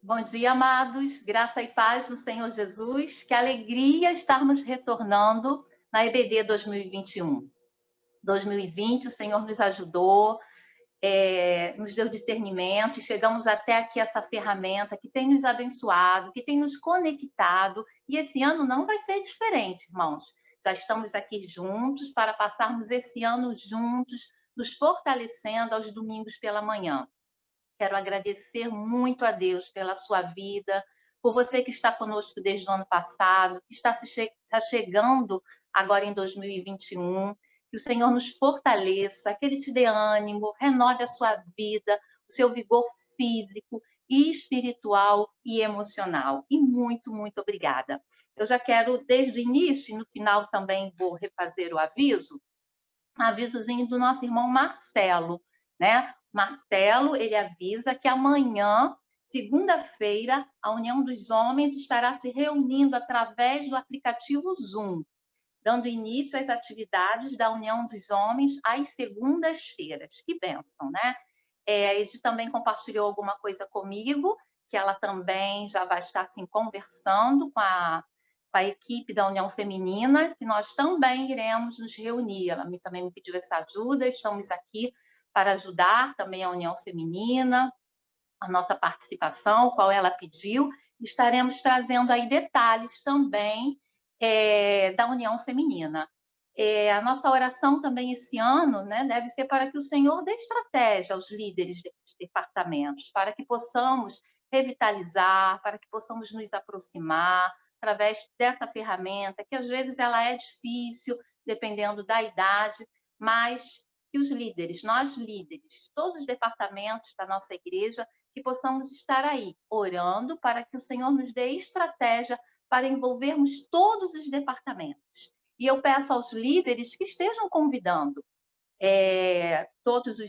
Bom dia, amados. Graça e paz no Senhor Jesus. Que alegria estarmos retornando na EBD 2021. 2020, o Senhor nos ajudou, nos deu discernimento e chegamos até aqui essa ferramenta que tem nos abençoado, que tem nos conectado. E esse ano não vai ser diferente, irmãos. Já estamos aqui juntos para passarmos esse ano juntos, nos fortalecendo aos domingos pela manhã. Quero agradecer muito a Deus pela sua vida, por você que está conosco desde o ano passado, que está chegando agora em 2021. Que o Senhor nos fortaleça, que Ele te dê ânimo, renove a sua vida, o seu vigor físico, espiritual e emocional. E muito, muito obrigada. Eu já quero, desde o início e no final também vou refazer o aviso, um avisozinho do nosso irmão Marcelo, né? Marcelo, ele avisa que amanhã, segunda-feira, a União dos Homens estará se reunindo através do aplicativo Zoom, dando início às atividades da União dos Homens às segundas-feiras. Que bênção, né? Ele também compartilhou alguma coisa comigo, que ela também já vai estar assim, conversando com a equipe da União Feminina, que nós também iremos nos reunir. Ela também me pediu essa ajuda, estamos aqui para ajudar também a União Feminina, a nossa participação, qual ela pediu. Estaremos trazendo aí detalhes também da União Feminina. A nossa oração também esse ano, né, deve ser para que o Senhor dê estratégia aos líderes desses departamentos, para que possamos revitalizar, para que possamos nos aproximar através dessa ferramenta, que às vezes ela é difícil, dependendo da idade, mas que os líderes, nós líderes, todos os departamentos da nossa igreja, que possamos estar aí orando para que o Senhor nos dê estratégia para envolvermos todos os departamentos. E eu peço aos líderes que estejam convidando todas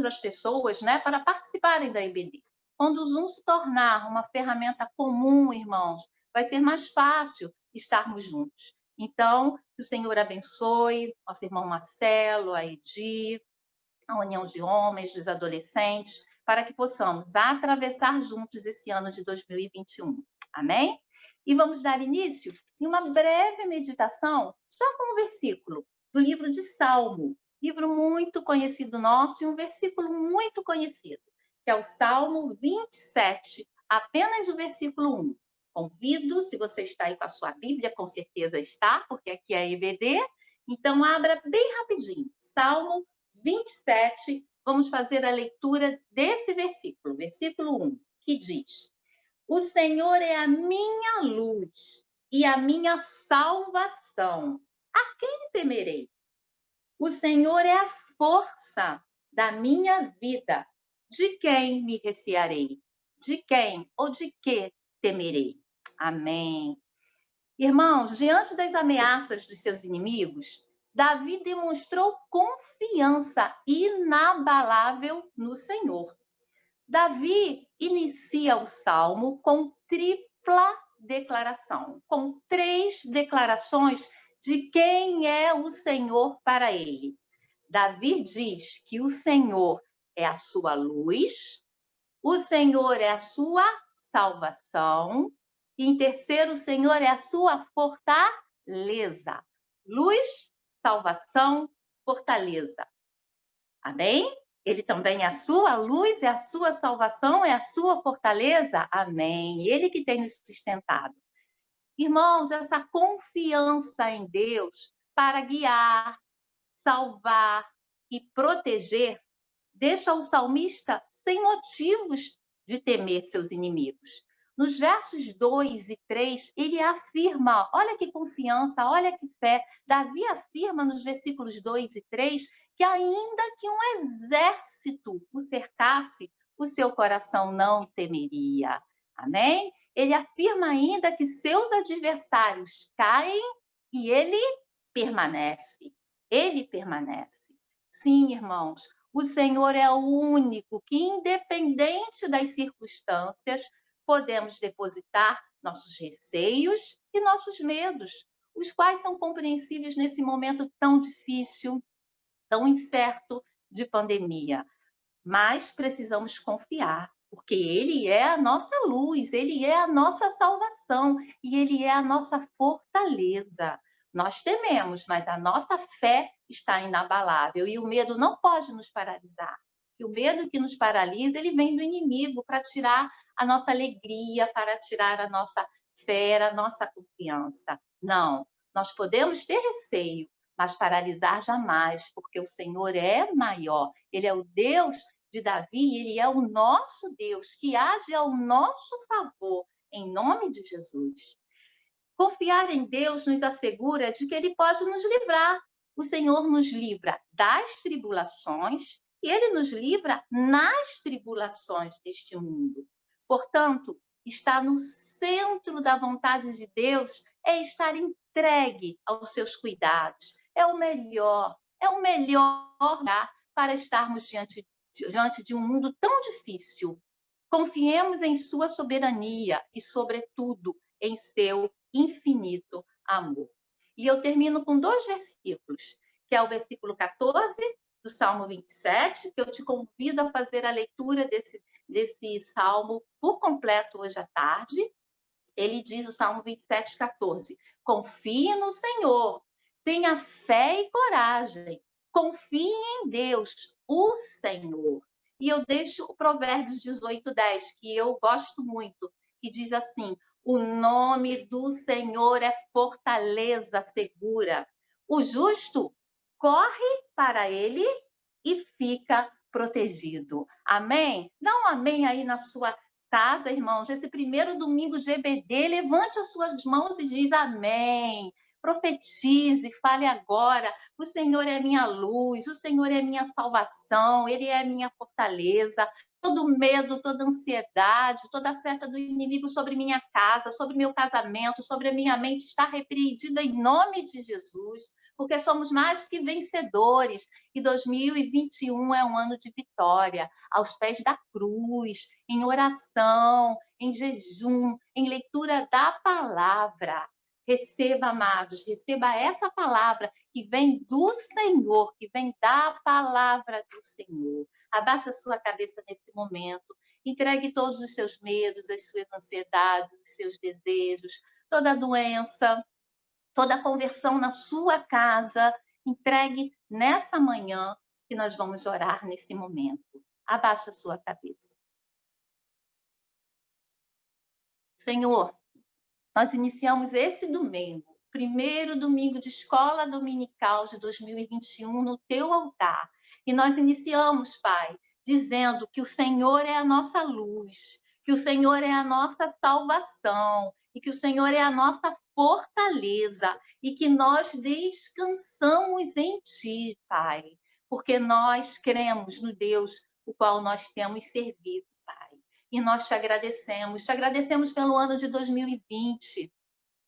as pessoas, né, para participarem da IBD. Quando o Zoom se tornar uma ferramenta comum, irmãos, vai ser mais fácil estarmos juntos. Então, que o Senhor abençoe nosso irmão Marcelo, a Edi, a União de Homens, dos adolescentes, para que possamos atravessar juntos esse ano de 2021. Amém? E vamos dar início em uma breve meditação, só com um versículo do livro de Salmo, livro muito conhecido nosso e um versículo muito conhecido, que é o Salmo 27, apenas o versículo 1. Convido, se você está aí com a sua Bíblia, com certeza está, porque aqui é a EBD, então abra bem rapidinho, Salmo 27, vamos fazer a leitura desse versículo, versículo 1, que diz: O Senhor é a minha luz e a minha salvação. A quem temerei? O Senhor é a força da minha vida. De quem me recearei? De quem ou de que temerei? Amém. Irmãos, diante das ameaças dos seus inimigos, Davi demonstrou confiança inabalável no Senhor. Davi inicia o salmo com tripla declaração, com 3 declarações de quem é o Senhor para ele. Davi diz que o Senhor é a sua luz, o Senhor é a sua salvação, e em terceiro, o Senhor é a sua fortaleza. Luz, salvação, fortaleza. Amém? Ele também é a sua luz, é a sua salvação, é a sua fortaleza? Amém. Ele que tem nos sustentado. Irmãos, essa confiança em Deus para guiar, salvar e proteger deixa o salmista sem motivos de temer seus inimigos. Nos versos 2 e 3, ele afirma, olha que confiança, olha que fé. Davi afirma nos versículos 2 e 3 que ainda que um exército o cercasse, o seu coração não temeria. Amém? Ele afirma ainda que seus adversários caem e ele permanece. Ele permanece. Sim, irmãos, o Senhor é o único que, independente das circunstâncias, podemos depositar nossos receios e nossos medos, os quais são compreensíveis nesse momento tão difícil, tão incerto de pandemia. Mas precisamos confiar, porque Ele é a nossa luz, Ele é a nossa salvação e Ele é a nossa fortaleza. Nós tememos, mas a nossa fé está inabalável e o medo não pode nos paralisar. E o medo que nos paralisa, ele vem do inimigo para tirar a nossa alegria, para tirar a nossa fé, a nossa confiança. Não, nós podemos ter receio, mas paralisar jamais, porque o Senhor é maior. Ele é o Deus de Davi, ele é o nosso Deus, que age ao nosso favor, em nome de Jesus. Confiar em Deus nos assegura de que ele pode nos livrar. O Senhor nos livra das tribulações e ele nos livra nas tribulações deste mundo. Portanto, estar no centro da vontade de Deus é estar entregue aos seus cuidados. É o melhor lugar para estarmos diante de um mundo tão difícil. Confiemos em sua soberania e, sobretudo, em seu infinito amor. E eu termino com 2 versículos, que é o versículo 14 do Salmo 27, que eu te convido a fazer a leitura desse salmo por completo hoje à tarde. Ele diz, o Salmo 27, 14, confie no Senhor, tenha fé e coragem, confie em Deus, o Senhor. E eu deixo o Provérbios 18, 10, que eu gosto muito, que diz assim, o nome do Senhor é fortaleza segura. O justo corre para ele e fica protegido. Amém? Dá um amém aí na sua casa, irmãos. Esse primeiro domingo de EBD, levante as suas mãos e diz amém. Profetize, fale agora. O Senhor é minha luz, o Senhor é minha salvação, Ele é minha fortaleza. Todo medo, toda ansiedade, toda seta do inimigo sobre minha casa, sobre meu casamento, sobre a minha mente está repreendida em nome de Jesus, porque somos mais que vencedores. E 2021 é um ano de vitória, aos pés da cruz, em oração, em jejum, em leitura da palavra. Receba, amados, receba essa palavra que vem do Senhor, que vem da palavra do Senhor. Abaixe a sua cabeça nesse momento, entregue todos os seus medos, as suas ansiedades, os seus desejos, toda doença, toda conversão na sua casa, entregue nessa manhã que nós vamos orar nesse momento. Abaixe a sua cabeça. Senhor, nós iniciamos esse domingo, primeiro domingo de escola dominical de 2021 no teu altar. E nós iniciamos, Pai, dizendo que o Senhor é a nossa luz, que o Senhor é a nossa salvação e que o Senhor é a nossa fortaleza e que nós descansamos em Ti, Pai, porque nós cremos no Deus o qual nós temos servido, Pai. E nós te agradecemos pelo ano de 2020,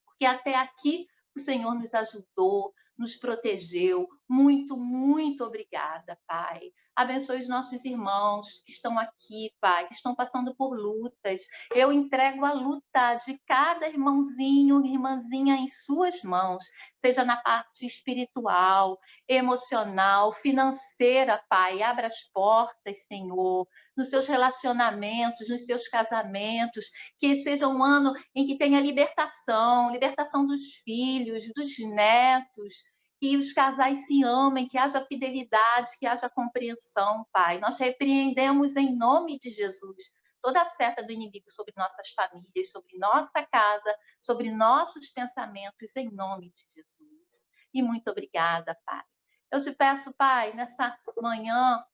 porque até aqui o Senhor nos ajudou, nos protegeu. Muito, muito obrigada, Pai. Abençoe os nossos irmãos que estão aqui, Pai, que estão passando por lutas. Eu entrego a luta de cada irmãozinho, irmãzinha em suas mãos, seja na parte espiritual, emocional, financeira, Pai. Abra as portas, Senhor, nos seus relacionamentos, nos seus casamentos, que seja um ano em que tenha libertação, libertação dos filhos, dos netos, que os casais se amem, que haja fidelidade, que haja compreensão, Pai. Nós repreendemos em nome de Jesus toda a seta do inimigo sobre nossas famílias, sobre nossa casa, sobre nossos pensamentos, em nome de Jesus. E muito obrigada, Pai. Eu te peço, Pai, nessa manhã,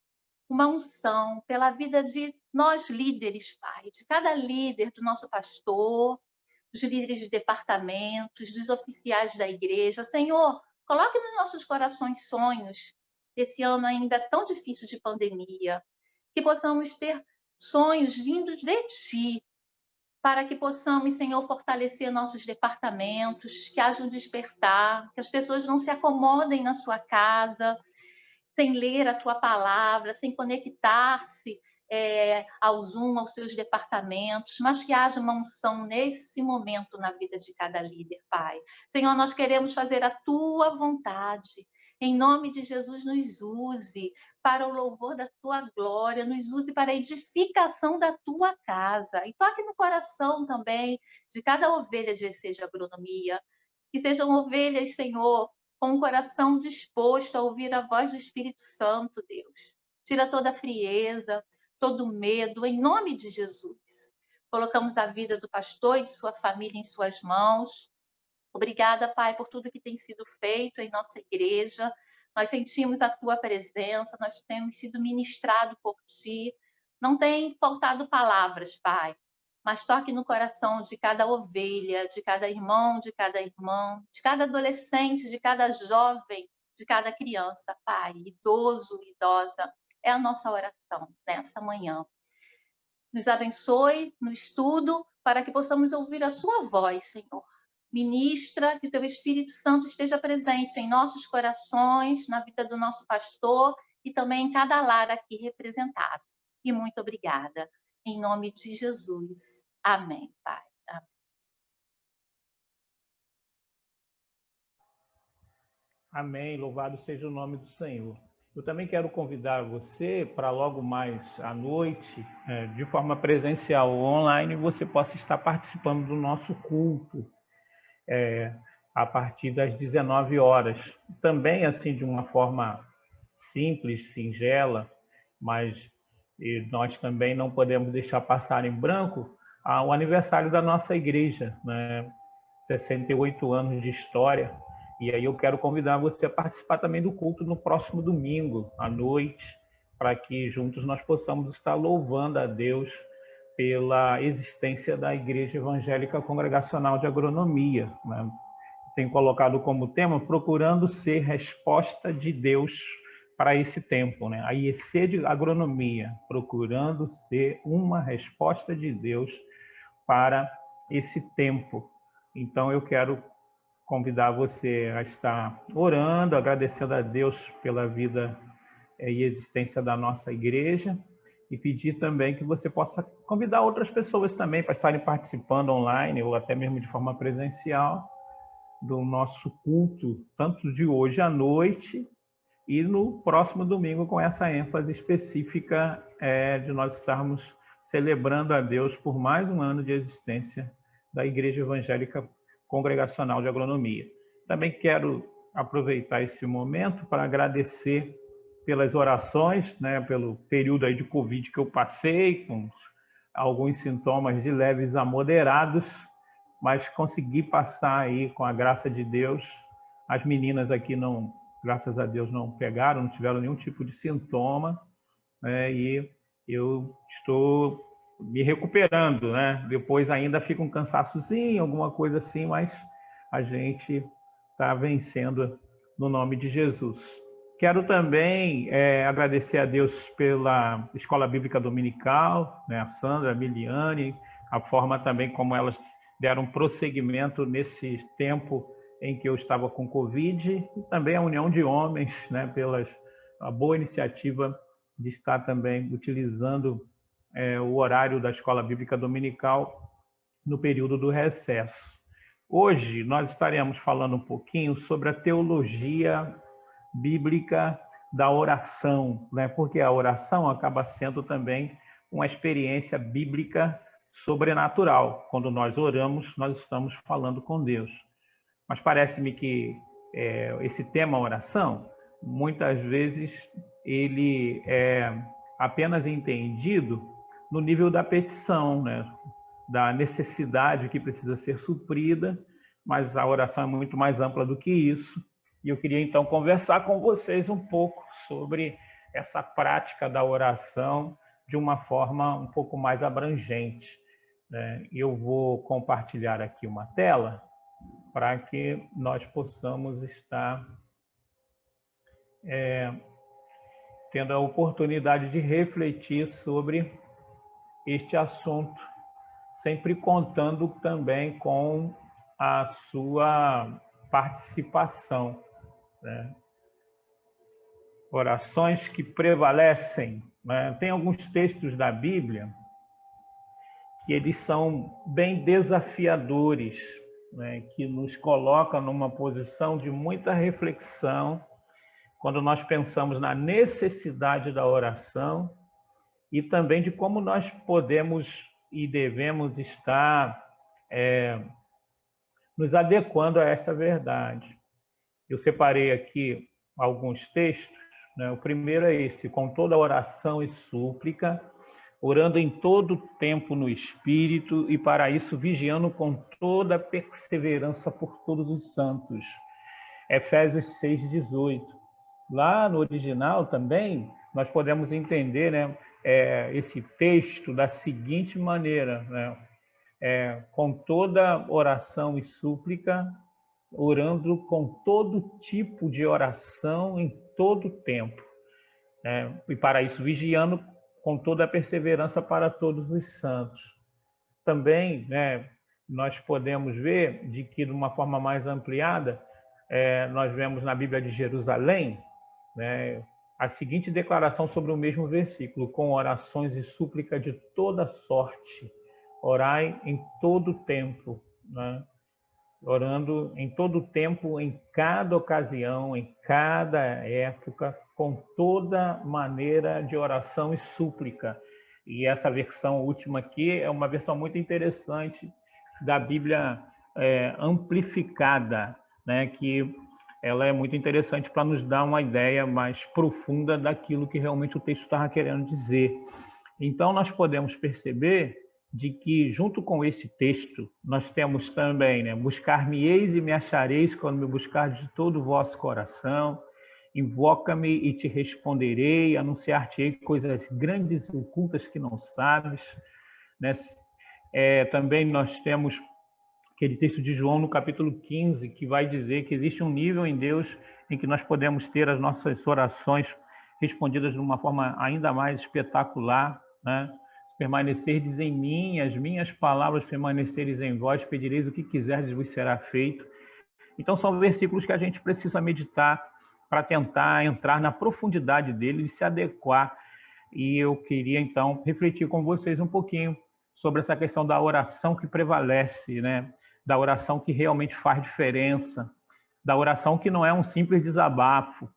uma unção pela vida de nós líderes, Pai, de cada líder, do nosso pastor, dos líderes de departamentos, dos oficiais da igreja. Senhor, coloque nos nossos corações sonhos desse ano ainda tão difícil de pandemia, que possamos ter sonhos vindos de Ti, para que possamos, Senhor, fortalecer nossos departamentos, que haja um despertar, que as pessoas não se acomodem na sua casa, sem ler a tua palavra, sem conectar-se ao Zoom, aos seus departamentos, mas que haja uma unção nesse momento na vida de cada líder, Pai. Senhor, nós queremos fazer a tua vontade. Em nome de Jesus, nos use para o louvor da tua glória, nos use para a edificação da tua casa. E toque no coração também de cada ovelha de Seja Agronomia, que sejam ovelhas, Senhor, com o coração disposto a ouvir a voz do Espírito Santo, Deus. Tira toda a frieza, todo o medo, em nome de Jesus. Colocamos a vida do pastor e de sua família em suas mãos. Obrigada, Pai, por tudo que tem sido feito em nossa igreja. Nós sentimos a tua presença, nós temos sido ministrados por ti. Não tem faltado palavras, Pai, mas toque no coração de cada ovelha, de cada irmão, de cada irmã, de cada adolescente, de cada jovem, de cada criança, Pai, idoso, idosa. É a nossa oração nessa manhã. Nos abençoe no estudo para que possamos ouvir a sua voz, Senhor. Ministra, que teu Espírito Santo esteja presente em nossos corações, na vida do nosso pastor e também em cada lar aqui representado. E muito obrigada. Em nome de Jesus. Amém, Pai. Amém. Amém. Louvado seja o nome do Senhor. Eu também quero convidar você para logo mais à noite, de forma presencial ou online, você possa estar participando do nosso culto a partir das 19 horas. Também, assim, de uma forma simples, singela, mas nós também não podemos deixar passar em branco o aniversário da nossa igreja, né? 68 anos de história. E aí eu quero convidar você a participar também do culto no próximo domingo, à noite, para que juntos nós possamos estar louvando a Deus pela existência da Igreja Evangélica Congregacional de Agronomia, né? Tem colocado como tema procurando ser resposta de Deus para esse tempo, né? A IEC de Agronomia, procurando ser uma resposta de Deus para esse tempo. Então eu quero convidar você a estar orando, agradecendo a Deus pela vida e existência da nossa igreja e pedir também que você possa convidar outras pessoas também para estarem participando online ou até mesmo de forma presencial do nosso culto, tanto de hoje à noite e no próximo domingo, com essa ênfase específica de nós estarmos celebrando a Deus por mais um ano de existência da Igreja Evangélica Congregacional de Agronomia. Também quero aproveitar esse momento para agradecer pelas orações, né, pelo período aí de Covid que eu passei, com alguns sintomas de leves a moderados, mas consegui passar aí com a graça de Deus. As meninas aqui não, graças a Deus, não pegaram, não tiveram nenhum tipo de sintoma, né, e eu estou me recuperando, né? Depois ainda fica um cansaçozinho, alguma coisa assim, mas a gente está vencendo no nome de Jesus. Quero também agradecer a Deus pela Escola Bíblica Dominical, né? A Sandra, a Miliane, a forma também como elas deram prosseguimento nesse tempo em que eu estava com Covid, e também a União de Homens, né? Pela boa iniciativa de estar também utilizando o horário da Escola Bíblica Dominical no período do recesso. Hoje nós estaremos falando um pouquinho sobre a teologia bíblica da oração, né? Porque a oração acaba sendo também uma experiência bíblica sobrenatural. Quando nós oramos, nós estamos falando com Deus. Mas parece-me que esse tema oração, muitas vezes, ele é apenas entendido no nível da petição, né? Da necessidade que precisa ser suprida, mas a oração é muito mais ampla do que isso. E eu queria, então, conversar com vocês um pouco sobre essa prática da oração de uma forma um pouco mais abrangente, né? Eu vou compartilhar aqui uma tela para que nós possamos estar tendo a oportunidade de refletir sobre este assunto, sempre contando também com a sua participação, né? Orações que prevalecem, né? Tem alguns textos da Bíblia que eles são bem desafiadores, né? Que nos colocam numa posição de muita reflexão quando nós pensamos na necessidade da oração e também de como nós podemos e devemos estar nos adequando a esta verdade. Eu separei aqui alguns textos, né? O primeiro é esse: com toda oração e súplica, orando em todo tempo no Espírito e para isso vigiando com toda perseverança por todos os santos. Efésios 6:18. Lá no original também nós podemos entender, né, esse texto da seguinte maneira, né? Com toda oração e súplica, orando com todo tipo de oração em todo tempo, né? E para isso vigiando com toda a perseverança para todos os santos. Também, né, nós podemos ver de que, de uma forma mais ampliada, nós vemos na Bíblia de Jerusalém, né, a seguinte declaração sobre o mesmo versículo: com orações e súplica de toda sorte, orai em todo tempo, né? Orando em todo tempo, em cada ocasião, em cada época, com toda maneira de oração e súplica. E essa versão última aqui é uma versão muito interessante da Bíblia amplificada, né? Que ela é muito interessante para nos dar uma ideia mais profunda daquilo que realmente o texto estava querendo dizer. Então, nós podemos perceber de que, junto com esse texto, nós temos também, né, buscar-me-eis e me achareis quando me buscardes de todo o vosso coração, invoca-me e te responderei, anunciar-te-ei coisas grandes e ocultas que não sabes, né? Também nós temos aquele texto de João no capítulo 15, que vai dizer que existe um nível em Deus em que nós podemos ter as nossas orações respondidas de uma forma ainda mais espetacular, né? Permanecerdes em mim, as minhas palavras permaneceres em vós, pedireis o que quiserdes, vos será feito. Então, são versículos que a gente precisa meditar para tentar entrar na profundidade deles e se adequar. E eu queria, então, refletir com vocês um pouquinho sobre essa questão da oração que prevalece, né? Da oração que realmente faz diferença, da oração que não é um simples desabafo.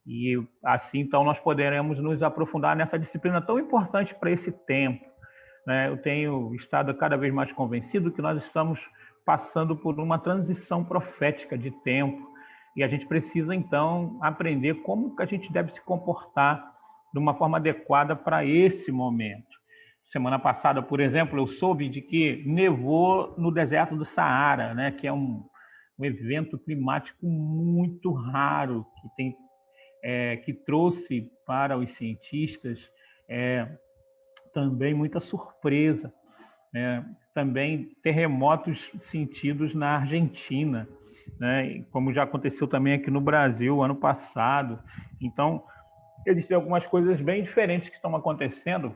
E assim, então, nós poderemos nos aprofundar nessa disciplina tão importante para esse tempo, né? Eu tenho estado cada vez mais convencido que nós estamos passando por uma transição profética de tempo e a gente precisa, então, aprender como que a gente deve se comportar de uma forma adequada para esse momento. Semana passada, por exemplo, eu soube de que nevou no deserto do Saara, né? Que é um evento climático muito raro que trouxe para os cientistas também muita surpresa. Também terremotos sentidos na Argentina, né? Como já aconteceu também aqui no Brasil ano passado. Então, existem algumas coisas bem diferentes que estão acontecendo,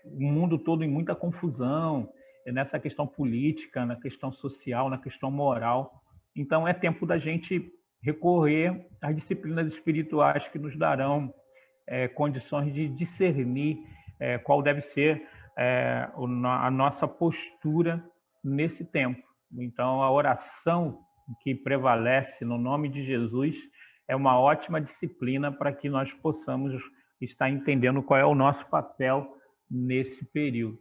o mundo todo em muita confusão, nessa questão política, na questão social, na questão moral. Então, é tempo da gente recorrer às disciplinas espirituais que nos darão condições de discernir qual deve ser a nossa postura nesse tempo. Então, a oração que prevalece no nome de Jesus é uma ótima disciplina para que nós possamos estar entendendo qual é o nosso papel nesse período.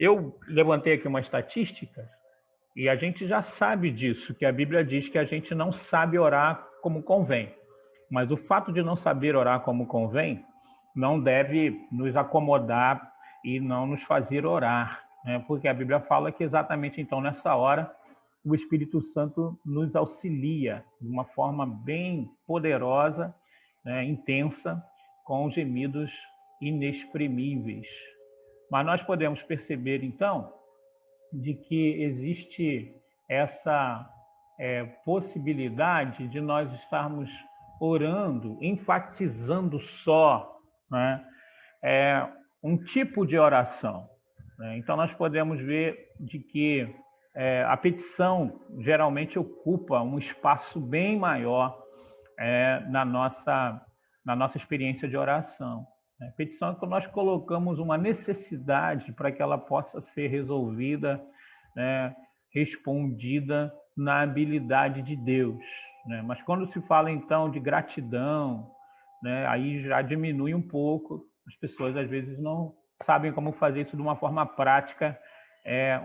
Eu levantei aqui uma estatística e a gente já sabe disso, que a Bíblia diz que a gente não sabe orar como convém. Mas o fato de não saber orar como convém não deve nos acomodar e não nos fazer orar, né? Porque a Bíblia fala que exatamente então nessa hora o Espírito Santo nos auxilia de uma forma bem poderosa, né, intensa, com gemidos inexprimíveis. Mas nós podemos perceber então de que existe essa possibilidade de nós estarmos orando, enfatizando só, né, um tipo de oração, né? Então, nós podemos ver de que a petição geralmente ocupa um espaço bem maior na nossa experiência de oração. A petição é quando nós colocamos uma necessidade para que ela possa ser resolvida, né, respondida na habilidade de Deus. né? Mas quando se fala, então, de gratidão, né, aí já diminui um pouco. As pessoas, às vezes, não sabem como fazer isso de uma forma prática,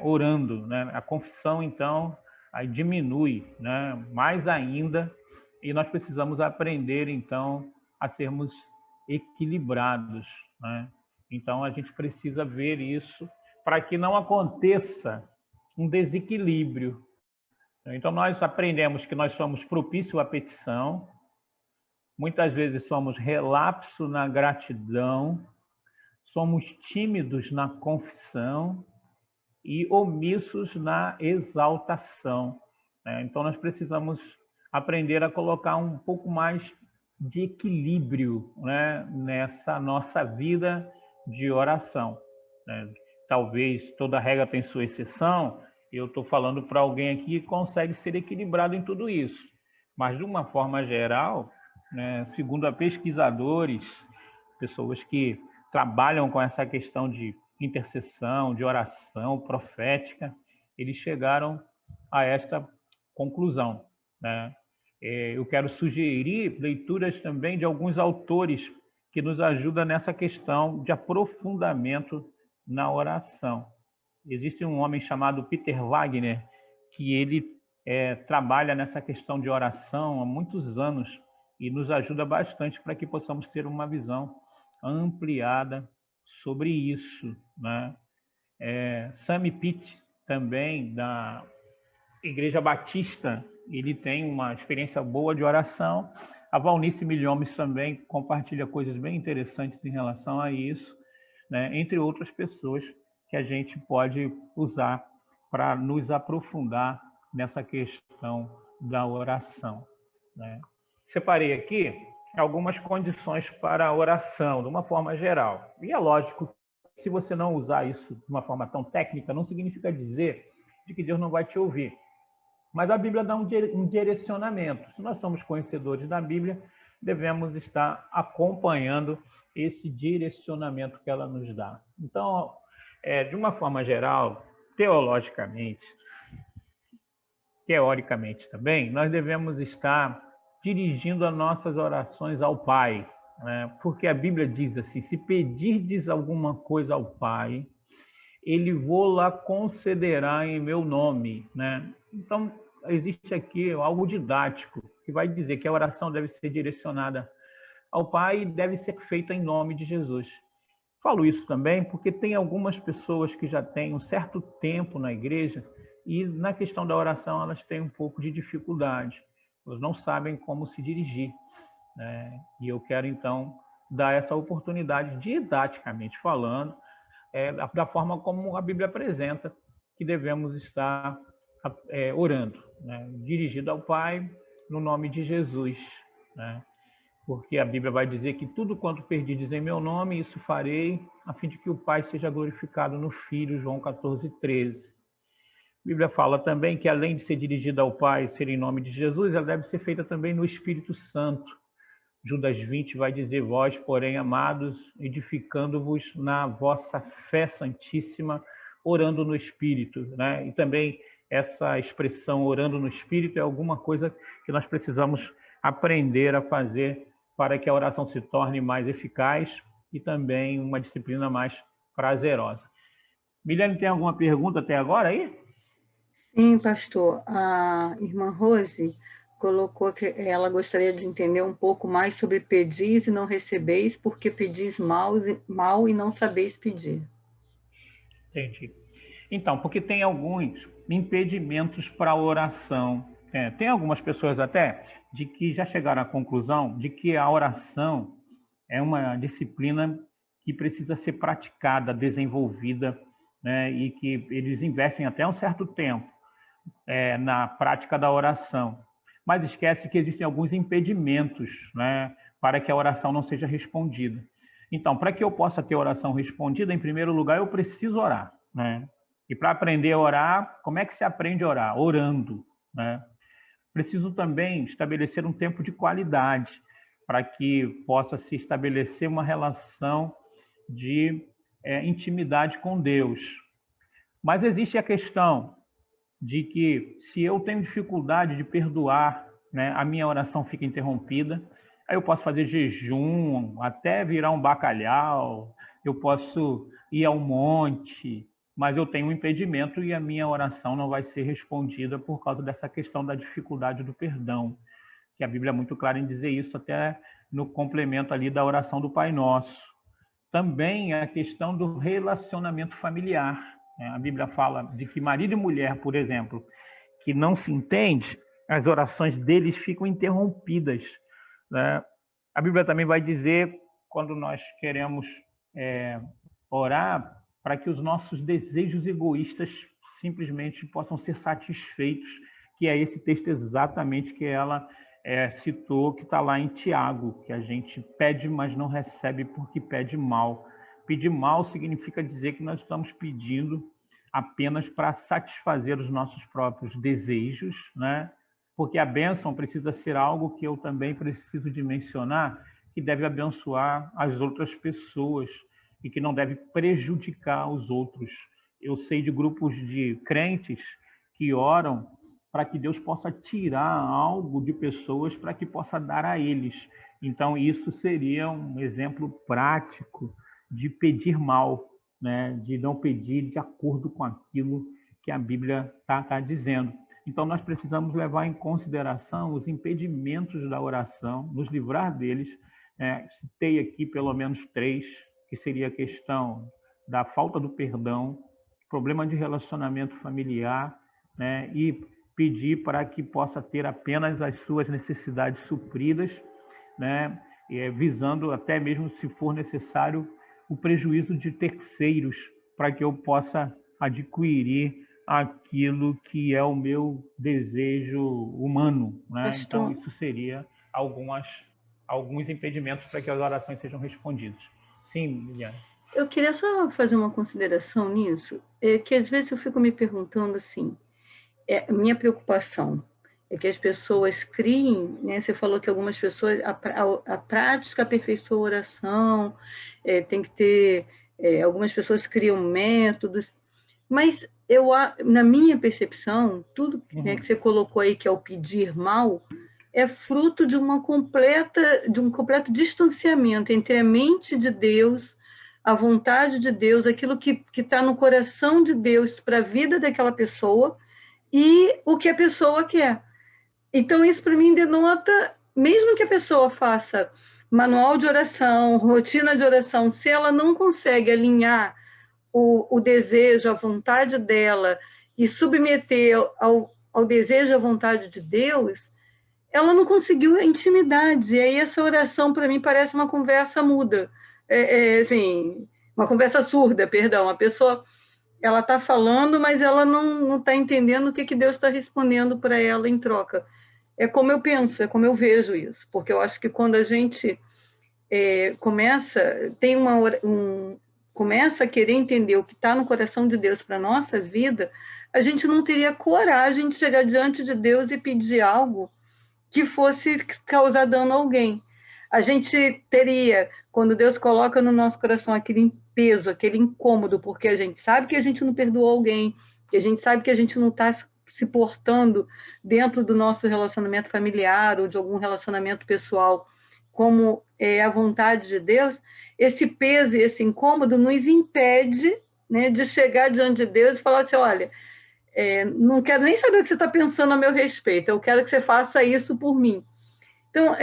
orando, né? A confissão, então, aí diminui, né, mais ainda, e nós precisamos aprender, então, a sermos equilibrados, né? Então, a gente precisa ver isso para que não aconteça um desequilíbrio. Então, nós aprendemos que nós somos propício à petição, muitas vezes somos relapso na gratidão, somos tímidos na confissão e omissos na exaltação, né? Então, nós precisamos aprender a colocar um pouco mais de equilíbrio, né, nessa nossa vida de oração, né? Talvez toda regra tem sua exceção. Eu estou falando para alguém aqui que consegue ser equilibrado em tudo isso. Mas, de uma forma geral, né, segundo pesquisadores, pessoas que trabalham com essa questão de intercessão, de oração profética, eles chegaram a esta conclusão, né? Eu quero sugerir leituras também de alguns autores que nos ajudam nessa questão de aprofundamento na oração. Existe um homem chamado Peter Wagner, que ele trabalha nessa questão de oração há muitos anos e nos ajuda bastante para que possamos ter uma visão ampliada sobre isso, né? Sami Pitt, também, da Igreja Batista, ele tem uma experiência boa de oração. A Valnice Milhomes também compartilha coisas bem interessantes em relação a isso, né? Entre outras pessoas que a gente pode usar para nos aprofundar nessa questão da oração, né? Separei aqui algumas condições para a oração, de uma forma geral. E é lógico, se você não usar isso de uma forma tão técnica, não significa dizer de que Deus não vai te ouvir. Mas a Bíblia dá um direcionamento. Se nós somos conhecedores da Bíblia, devemos estar acompanhando esse direcionamento que ela nos dá. Então, de uma forma geral, teoricamente também, nós devemos estar dirigindo as nossas orações ao Pai, né? Porque a Bíblia diz assim: se pedirdes alguma coisa ao Pai, Ele vô-la concederá em meu nome, né? Então, existe aqui algo didático que vai dizer que a oração deve ser direcionada ao Pai e deve ser feita em nome de Jesus. Falo isso também porque tem algumas pessoas que já têm um certo tempo na igreja e na questão da oração elas têm um pouco de dificuldade. Elas não sabem como se dirigir, né? E eu quero, então, dar essa oportunidade, didaticamente falando, da forma como a Bíblia apresenta que devemos estar orando, né? Dirigido ao Pai, no nome de Jesus, né? Porque a Bíblia vai dizer que tudo quanto perdides em meu nome, isso farei, a fim de que o Pai seja glorificado no Filho, João 14:13. A Bíblia fala também que, além de ser dirigida ao Pai e ser em nome de Jesus, ela deve ser feita também no Espírito Santo. Judas 20 vai dizer: vós, porém, amados, edificando-vos na vossa fé santíssima, orando no Espírito, né? E também essa expressão orando no Espírito é alguma coisa que nós precisamos aprender a fazer para que a oração se torne mais eficaz e também uma disciplina mais prazerosa. Milene, tem alguma pergunta até agora aí? Sim, pastor. A irmã Rose colocou que ela gostaria de entender um pouco mais sobre pedis e não recebeis, porque pedis mal e não sabeis pedir. Entendi. Então, porque tem alguns impedimentos para a oração. Tem algumas pessoas até de que já chegaram à conclusão de que a oração é uma disciplina que precisa ser praticada, desenvolvida, né? E que eles investem até um certo tempo na prática da oração. Mas esquece que existem alguns impedimentos, né, para que a oração não seja respondida. Então, para que eu possa ter oração respondida, em primeiro lugar, eu preciso orar, né? E para aprender a orar, como é que se aprende a orar? Orando, né? Preciso também estabelecer um tempo de qualidade para que possa se estabelecer uma relação de intimidade com Deus. Mas existe a questão de que, se eu tenho dificuldade de perdoar né, a minha oração fica interrompida. Aí eu posso fazer jejum, até virar um bacalhau, eu posso ir ao monte, mas eu tenho um impedimento e a minha oração não vai ser respondida por causa dessa questão da dificuldade do perdão, que a Bíblia é muito clara em dizer isso até no complemento ali da oração do Pai Nosso. Também a questão do relacionamento familiar, né? A Bíblia fala de que marido e mulher, por exemplo, que não se entende, as orações deles ficam interrompidas, né? A Bíblia também vai dizer, quando nós queremos orar, para que os nossos desejos egoístas simplesmente possam ser satisfeitos, que é esse texto exatamente que ela citou, que está lá em Tiago, que a gente pede, mas não recebe porque pede mal. Pedir mal significa dizer que nós estamos pedindo apenas para satisfazer os nossos próprios desejos, né? Porque a bênção precisa ser algo que eu também preciso de mencionar, que deve abençoar as outras pessoas e que não deve prejudicar os outros. Eu sei de grupos de crentes que oram para que Deus possa tirar algo de pessoas para que possa dar a eles. Então, isso seria um exemplo prático de pedir mal, né? De não pedir de acordo com aquilo que a Bíblia está dizendo. Então, nós precisamos levar em consideração os impedimentos da oração, nos livrar deles. Citei aqui pelo menos 3, que seria a questão da falta do perdão, problema de relacionamento familiar, né? E pedir para que possa ter apenas as suas necessidades supridas, né? Visando até mesmo, se for necessário, o prejuízo de terceiros, para que eu possa adquirir aquilo que é o meu desejo humano, né? Então, isso seria alguns impedimentos para que as orações sejam respondidas. Sim, Liliana. Eu queria só fazer uma consideração nisso, que às vezes eu fico me perguntando assim, minha preocupação é que as pessoas criem, né? Você falou que algumas pessoas, a prática aperfeiçoa a oração, tem que ter, algumas pessoas criam métodos, mas na minha percepção, tudo, né, que você colocou aí, que é o pedir mal, é fruto de um completo distanciamento entre a mente de Deus, a vontade de Deus, aquilo que está no coração de Deus para a vida daquela pessoa e o que a pessoa quer. Então, isso para mim denota, mesmo que a pessoa faça manual de oração, rotina de oração, se ela não consegue alinhar o desejo, a vontade dela e submeter ao desejo, à vontade de Deus, ela não conseguiu a intimidade. E aí essa oração, para mim, parece uma conversa muda. Assim, uma conversa surda, perdão. A pessoa, ela está falando, mas ela não está entendendo o que Deus está respondendo para ela em troca. É como eu penso, é como eu vejo isso. Porque eu acho que quando a gente começa a querer entender o que está no coração de Deus para a nossa vida, a gente não teria coragem de chegar diante de Deus e pedir algo que fosse causar dano a alguém. A gente teria, quando Deus coloca no nosso coração aquele peso, aquele incômodo, porque a gente sabe que a gente não perdoou alguém, que a gente sabe que a gente não está se portando dentro do nosso relacionamento familiar ou de algum relacionamento pessoal como é a vontade de Deus, esse peso e esse incômodo nos impede, né, de chegar diante de Deus e falar assim, olha, não quero nem saber o que você está pensando a meu respeito, eu quero que você faça isso por mim. Então,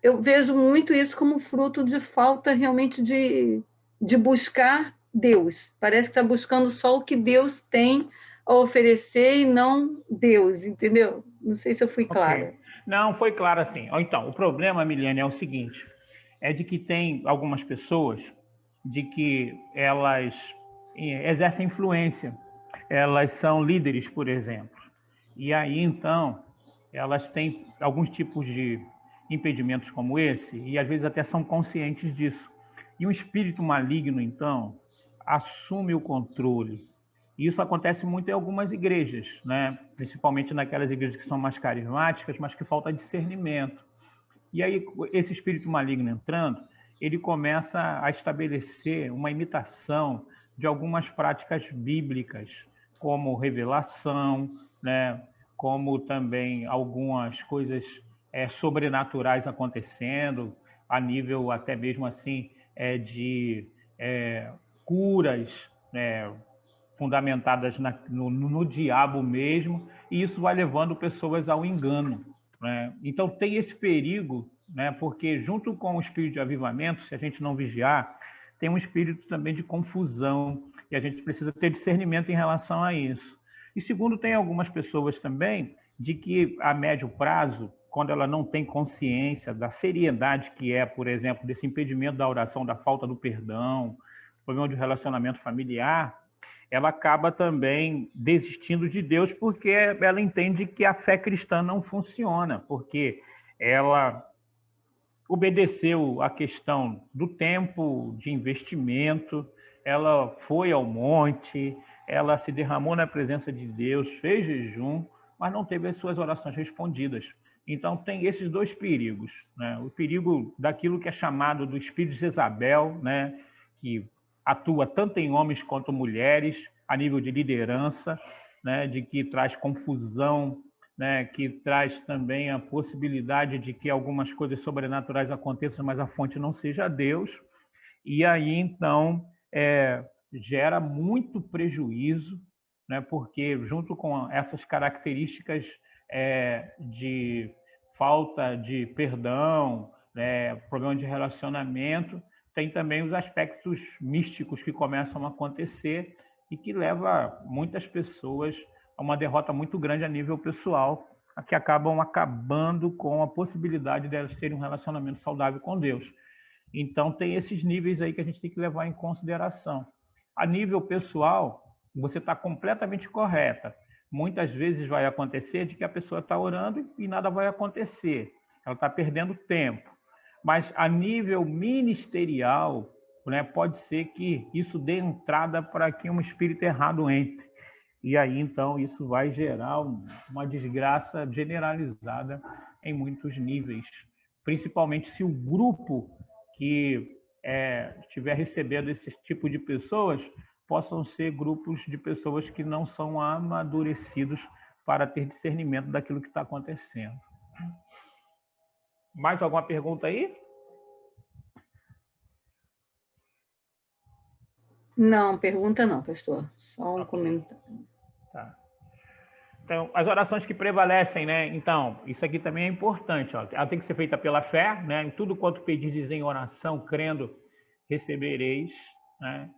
eu vejo muito isso como fruto de falta realmente de buscar Deus. Parece que está buscando só o que Deus tem a oferecer e não Deus, entendeu? Não sei se eu fui clara. Não, foi claro assim. Então, o problema, Miliane, é o seguinte, é de que tem algumas pessoas de que elas exercem influência, elas são líderes, por exemplo, e aí, então, elas têm alguns tipos de impedimentos como esse, e às vezes até são conscientes disso. E um espírito maligno, então, assume o controle. E isso acontece muito em algumas igrejas, né? Principalmente naquelas igrejas que são mais carismáticas, mas que falta discernimento. E aí, esse espírito maligno entrando, ele começa a estabelecer uma imitação de algumas práticas bíblicas, como revelação, né? como também algumas coisas sobrenaturais acontecendo, a nível até mesmo assim de curas fundamentadas no diabo mesmo, e isso vai levando pessoas ao engano, né? Então tem esse perigo, né? Porque junto com o espírito de avivamento, se a gente não vigiar, tem um espírito também de confusão, e a gente precisa ter discernimento em relação a isso. E segundo, tem algumas pessoas também de que a médio prazo, quando ela não tem consciência da seriedade que é, por exemplo, desse impedimento da oração, da falta do perdão, problema de relacionamento familiar, ela acaba também desistindo de Deus porque ela entende que a fé cristã não funciona, porque ela obedeceu a questão do tempo de investimento, ela foi ao monte, ela se derramou na presença de Deus, fez jejum, mas não teve as suas orações respondidas. Então tem esses dois perigos, né? O perigo daquilo que é chamado do espírito de Jezabel, né? Que atua tanto em homens quanto mulheres, a nível de liderança, né? De que traz confusão, né? Que traz também a possibilidade de que algumas coisas sobrenaturais aconteçam, mas a fonte não seja Deus. E aí, então, gera muito prejuízo, né? Porque junto com essas características de falta de perdão, problema de relacionamento, tem também os aspectos místicos que começam a acontecer e que leva muitas pessoas a uma derrota muito grande a nível pessoal, que acabando com a possibilidade de elas terem um relacionamento saudável com Deus. Então, tem esses níveis aí que a gente tem que levar em consideração. A nível pessoal, você está completamente correta. Muitas vezes vai acontecer de que a pessoa está orando e nada vai acontecer. Ela está perdendo tempo. Mas a nível ministerial, né, pode ser que isso dê entrada para que um espírito errado entre. E aí, então, isso vai gerar uma desgraça generalizada em muitos níveis. Principalmente se o grupo que estiver recebendo esse tipo de pessoas possam ser grupos de pessoas que não são amadurecidos para ter discernimento daquilo que está acontecendo. Mais alguma pergunta aí? Não, pergunta não, pastor. Só um comentário. Tá. Então, as orações que prevalecem, né? Então, isso aqui também é importante, ó. Ela tem que ser feita pela fé, né? Em tudo quanto pedirdes em oração, crendo, recebereis, né?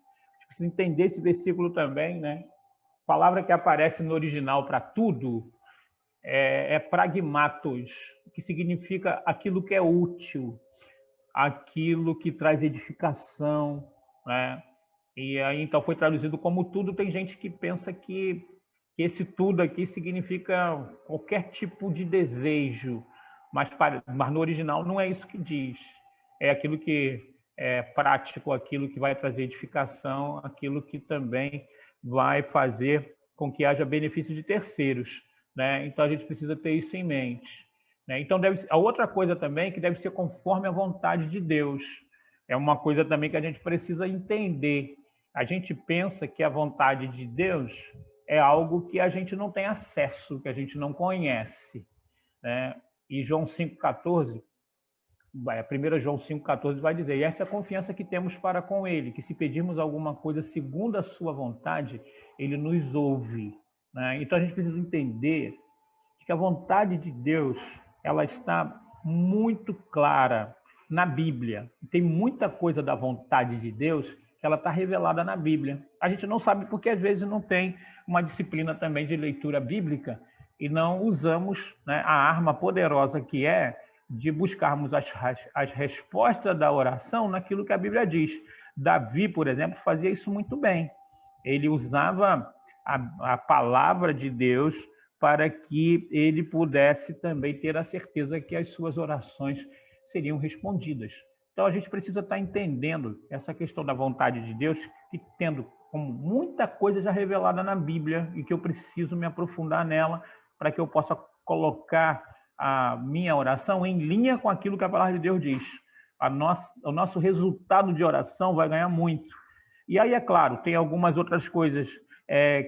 Precisa entender esse versículo também, né? A palavra que aparece no original para tudo é pragmatos, que significa aquilo que é útil, aquilo que traz edificação, né? E aí, então, foi traduzido como tudo. Tem gente que pensa que esse tudo aqui significa qualquer tipo de desejo, mas no original não é isso que diz. É aquilo que é prático, aquilo que vai trazer edificação, aquilo que também vai fazer com que haja benefício de terceiros, né? Então, a gente precisa ter isso em mente, né? Então, a outra coisa também que deve ser conforme a vontade de Deus. É uma coisa também que a gente precisa entender. A gente pensa que a vontade de Deus é algo que a gente não tem acesso, que a gente não conhece, né? E João 5,14, 1 João 5,14 vai dizer: e essa é a confiança que temos para com Ele, que se pedirmos alguma coisa segundo a sua vontade, Ele nos ouve, né? Então a gente precisa entender que a vontade de Deus, ela está muito clara na Bíblia. Tem muita coisa da vontade de Deus que ela está revelada na Bíblia. A gente não sabe porque às vezes não tem uma disciplina também de leitura bíblica e não usamos, né, a arma poderosa que é de buscarmos as respostas da oração naquilo que a Bíblia diz. Davi, por exemplo, fazia isso muito bem. Ele usava a palavra de Deus para que ele pudesse também ter a certeza que as suas orações seriam respondidas. Então, a gente precisa estar entendendo essa questão da vontade de Deus e tendo como muita coisa já revelada na Bíblia e que eu preciso me aprofundar nela para que eu possa colocar a minha oração em linha com aquilo que a palavra de Deus diz. O nosso resultado de oração vai ganhar muito. E aí, é claro, tem algumas outras coisas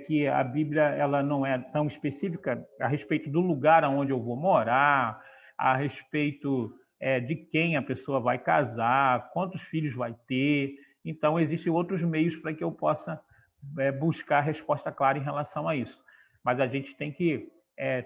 que a Bíblia ela não é tão específica a respeito do lugar onde eu vou morar, a respeito de quem a pessoa vai casar, quantos filhos vai ter. Então, existem outros meios para que eu possa buscar resposta clara em relação a isso. Mas a gente tem que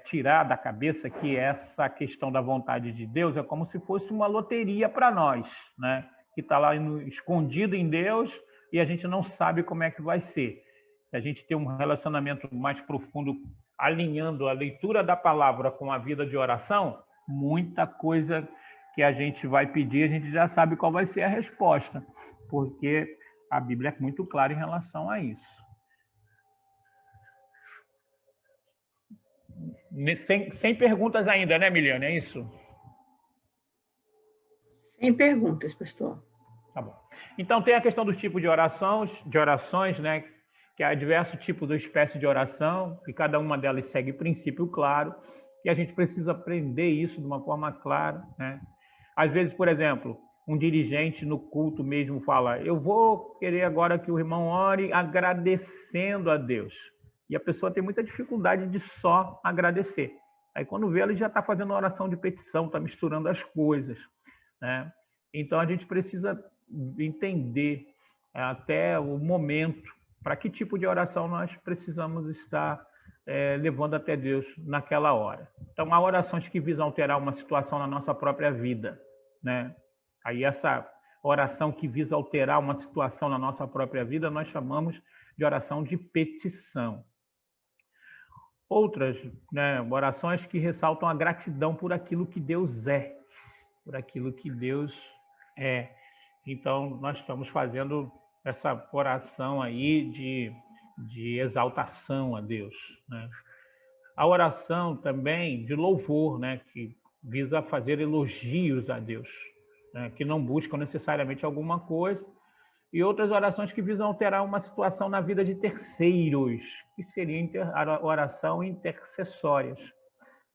tirar da cabeça que essa questão da vontade de Deus é como se fosse uma loteria para nós, né? Que está lá escondido em Deus e a gente não sabe como é que vai ser. Se a gente tem um relacionamento mais profundo, alinhando a leitura da palavra com a vida de oração, muita coisa que a gente vai pedir, a gente já sabe qual vai ser a resposta, porque a Bíblia é muito clara em relação a isso. Sem perguntas ainda, né, Miliane? É isso? Sem perguntas, pastor. Tá bom. Então, tem a questão dos tipos de orações, né? Que há diversos tipos de espécie de oração, e cada uma delas segue princípio claro, e a gente precisa aprender isso de uma forma clara, né? Às vezes, por exemplo, um dirigente no culto mesmo fala: eu vou querer agora que o irmão ore agradecendo a Deus. E a pessoa tem muita dificuldade de só agradecer. Aí, quando vê, ele já está fazendo uma oração de petição, está misturando as coisas, né? Então, a gente precisa entender até o momento para que tipo de oração nós precisamos estar levando até Deus naquela hora. Então, há orações que visam alterar uma situação na nossa própria vida, né? Aí, essa oração que visa alterar uma situação na nossa própria vida, nós chamamos de oração de petição. Outras, né, orações que ressaltam a gratidão por aquilo que Deus é, por aquilo que Deus é. Então, nós estamos fazendo essa oração aí de exaltação a Deus, né? A oração também de louvor, né, que visa fazer elogios a Deus, né, que não buscam necessariamente alguma coisa, e outras orações que visam alterar uma situação na vida de terceiros, que seria a oração intercessórias,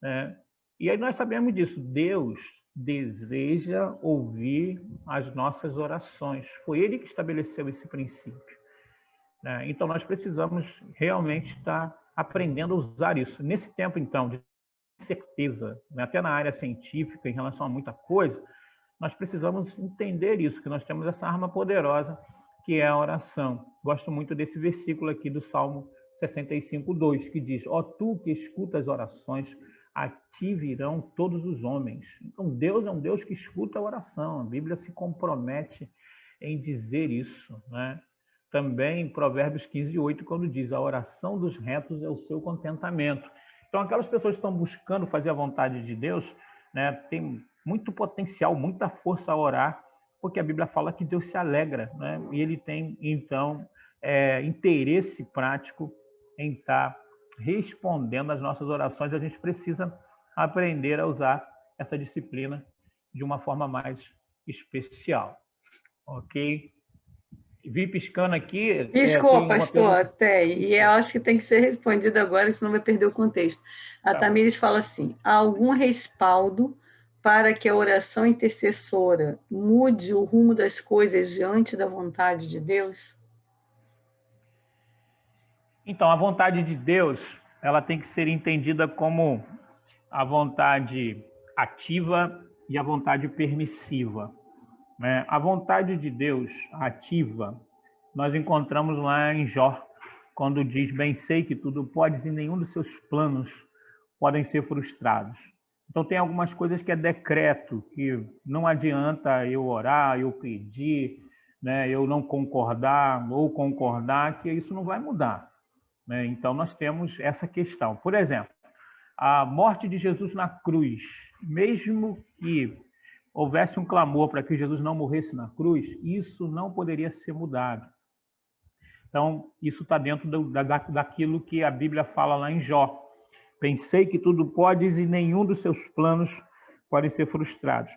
né? E aí nós sabemos disso, Deus deseja ouvir as nossas orações. Foi Ele que estabeleceu esse princípio, né? Então, nós precisamos realmente estar aprendendo a usar isso. Nesse tempo, então, de certeza, né, até na área científica, em relação a muita coisa, nós precisamos entender isso, que nós temos essa arma poderosa, que é a oração. Gosto muito desse versículo aqui do Salmo 65:2, que diz: ó tu que escutas orações, a ti virão todos os homens. Então, Deus é um Deus que escuta a oração. A Bíblia se compromete em dizer isso, né? Também em Provérbios 15:8, quando diz: a oração dos retos é o seu contentamento. Então, aquelas pessoas que estão buscando fazer a vontade de Deus, né, tem muito potencial, muita força a orar, porque a Bíblia fala que Deus se alegra, né? E Ele tem, então, interesse prático em estar respondendo às nossas orações. A gente precisa aprender a usar essa disciplina de uma forma mais especial. Ok? Vi piscando aqui. Piscou, pastor, até. E eu acho que tem que ser respondido agora, senão vai perder o contexto. A Tamires fala assim: há algum respaldo para que a oração intercessora mude o rumo das coisas diante da vontade de Deus? Então, a vontade de Deus, ela tem que ser entendida como a vontade ativa e a vontade permissiva, né? A vontade de Deus ativa, nós encontramos lá em Jó, quando diz: bem sei que tudo podes e nenhum dos seus planos podem ser frustrados. Então, tem algumas coisas que é decreto, que não adianta eu orar, eu pedir, né, eu não concordar ou concordar, que isso não vai mudar, né? Então, nós temos essa questão. Por exemplo, a morte de Jesus na cruz, mesmo que houvesse um clamor para que Jesus não morresse na cruz, isso não poderia ser mudado. Então, isso está dentro daquilo que a Bíblia fala lá em Jó. Pensei que tudo podes e nenhum dos seus planos pode ser frustrados.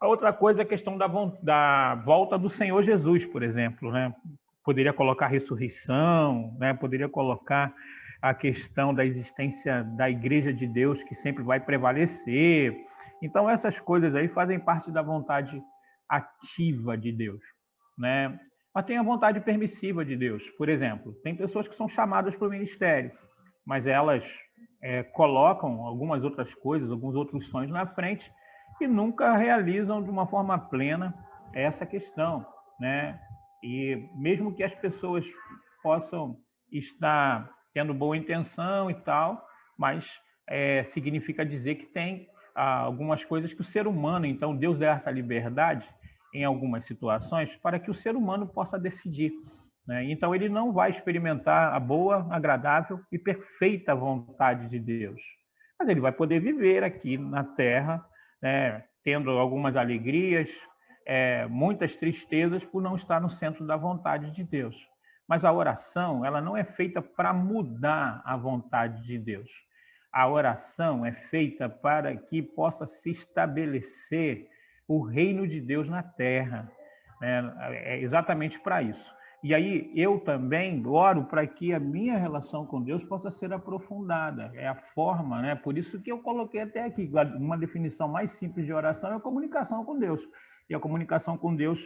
A outra coisa é a questão da volta do Senhor Jesus, por exemplo, né? Poderia colocar a ressurreição, né? Poderia colocar a questão da existência da Igreja de Deus, que sempre vai prevalecer. Então, essas coisas aí fazem parte da vontade ativa de Deus, né? Mas tem a vontade permissiva de Deus. Por exemplo, tem pessoas que são chamadas para o ministério, mas elas colocam algumas outras coisas, alguns outros sonhos na frente e nunca realizam de uma forma plena essa questão, né? E mesmo que as pessoas possam estar tendo boa intenção e tal, mas significa dizer que tem algumas coisas que o ser humano, então Deus dá essa liberdade em algumas situações para que o ser humano possa decidir, né? Então ele não vai experimentar a boa, agradável e perfeita vontade de Deus, mas ele vai poder viver aqui na Terra, né, tendo algumas alegrias, muitas tristezas por não estar no centro da vontade de Deus. Mas a oração, ela não é feita para mudar a vontade de Deus. A oração é feita para que possa se estabelecer o reino de Deus na Terra. É exatamente para isso. E aí eu também oro para que a minha relação com Deus possa ser aprofundada. É a forma, né? Por isso que eu coloquei até aqui uma definição mais simples de oração é a comunicação com Deus. E a comunicação com Deus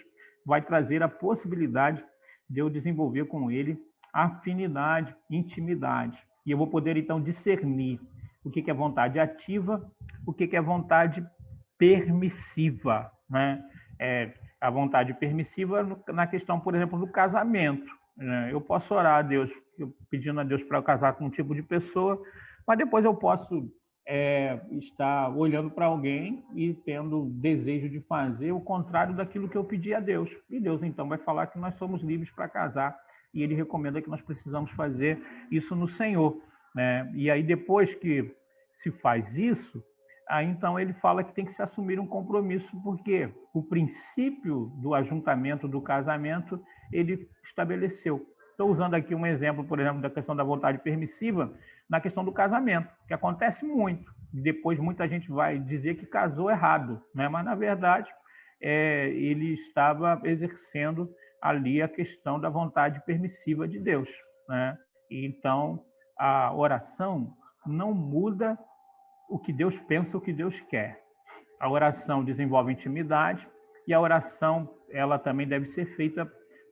vai trazer a possibilidade de eu desenvolver com Ele afinidade, intimidade. E eu vou poder, então, discernir o que é vontade ativa, o que é vontade permissiva, né? A vontade permissiva na questão, por exemplo, do casamento, né? Eu posso orar a Deus, pedindo a Deus para eu casar com um tipo de pessoa, mas depois eu posso estar olhando para alguém e tendo desejo de fazer o contrário daquilo que eu pedi a Deus. E Deus, então, vai falar que nós somos livres para casar e Ele recomenda que nós precisamos fazer isso no Senhor, né? E aí, depois que se faz isso, aí então ele fala que tem que se assumir um compromisso, porque o princípio do ajuntamento, do casamento, ele estabeleceu. Estou usando aqui um exemplo, por exemplo, da questão da vontade permissiva, na questão do casamento, que acontece muito. Depois muita gente vai dizer que casou errado, né? Mas, na verdade, ele estava exercendo ali a questão da vontade permissiva de Deus, né? E, então, a oração não muda o que Deus pensa, o que Deus quer. A oração desenvolve intimidade e a oração, ela também deve ser feita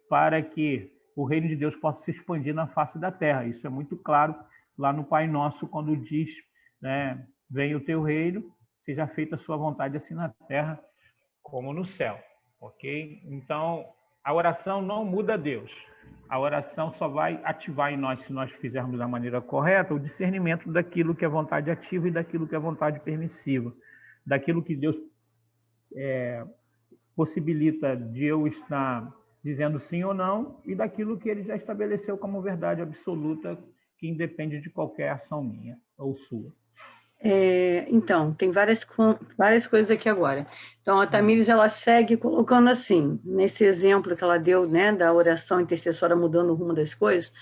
para que o reino de Deus possa se expandir na face da terra. Isso é muito claro lá no Pai Nosso, quando diz, né, venha o teu reino, seja feita a sua vontade assim na terra como no céu, ok? Então, a oração não muda Deus. A oração só vai ativar em nós, se nós fizermos da maneira correta, o discernimento daquilo que é vontade ativa e daquilo que é vontade permissiva. Daquilo que Deus possibilita de eu estar dizendo sim ou não e daquilo que Ele já estabeleceu como verdade absoluta, que independe de qualquer ação minha ou sua. Então, tem várias coisas aqui agora. Então, a Tamires, ela segue colocando assim, nesse exemplo que ela deu, né, da oração intercessória mudando o rumo das coisas.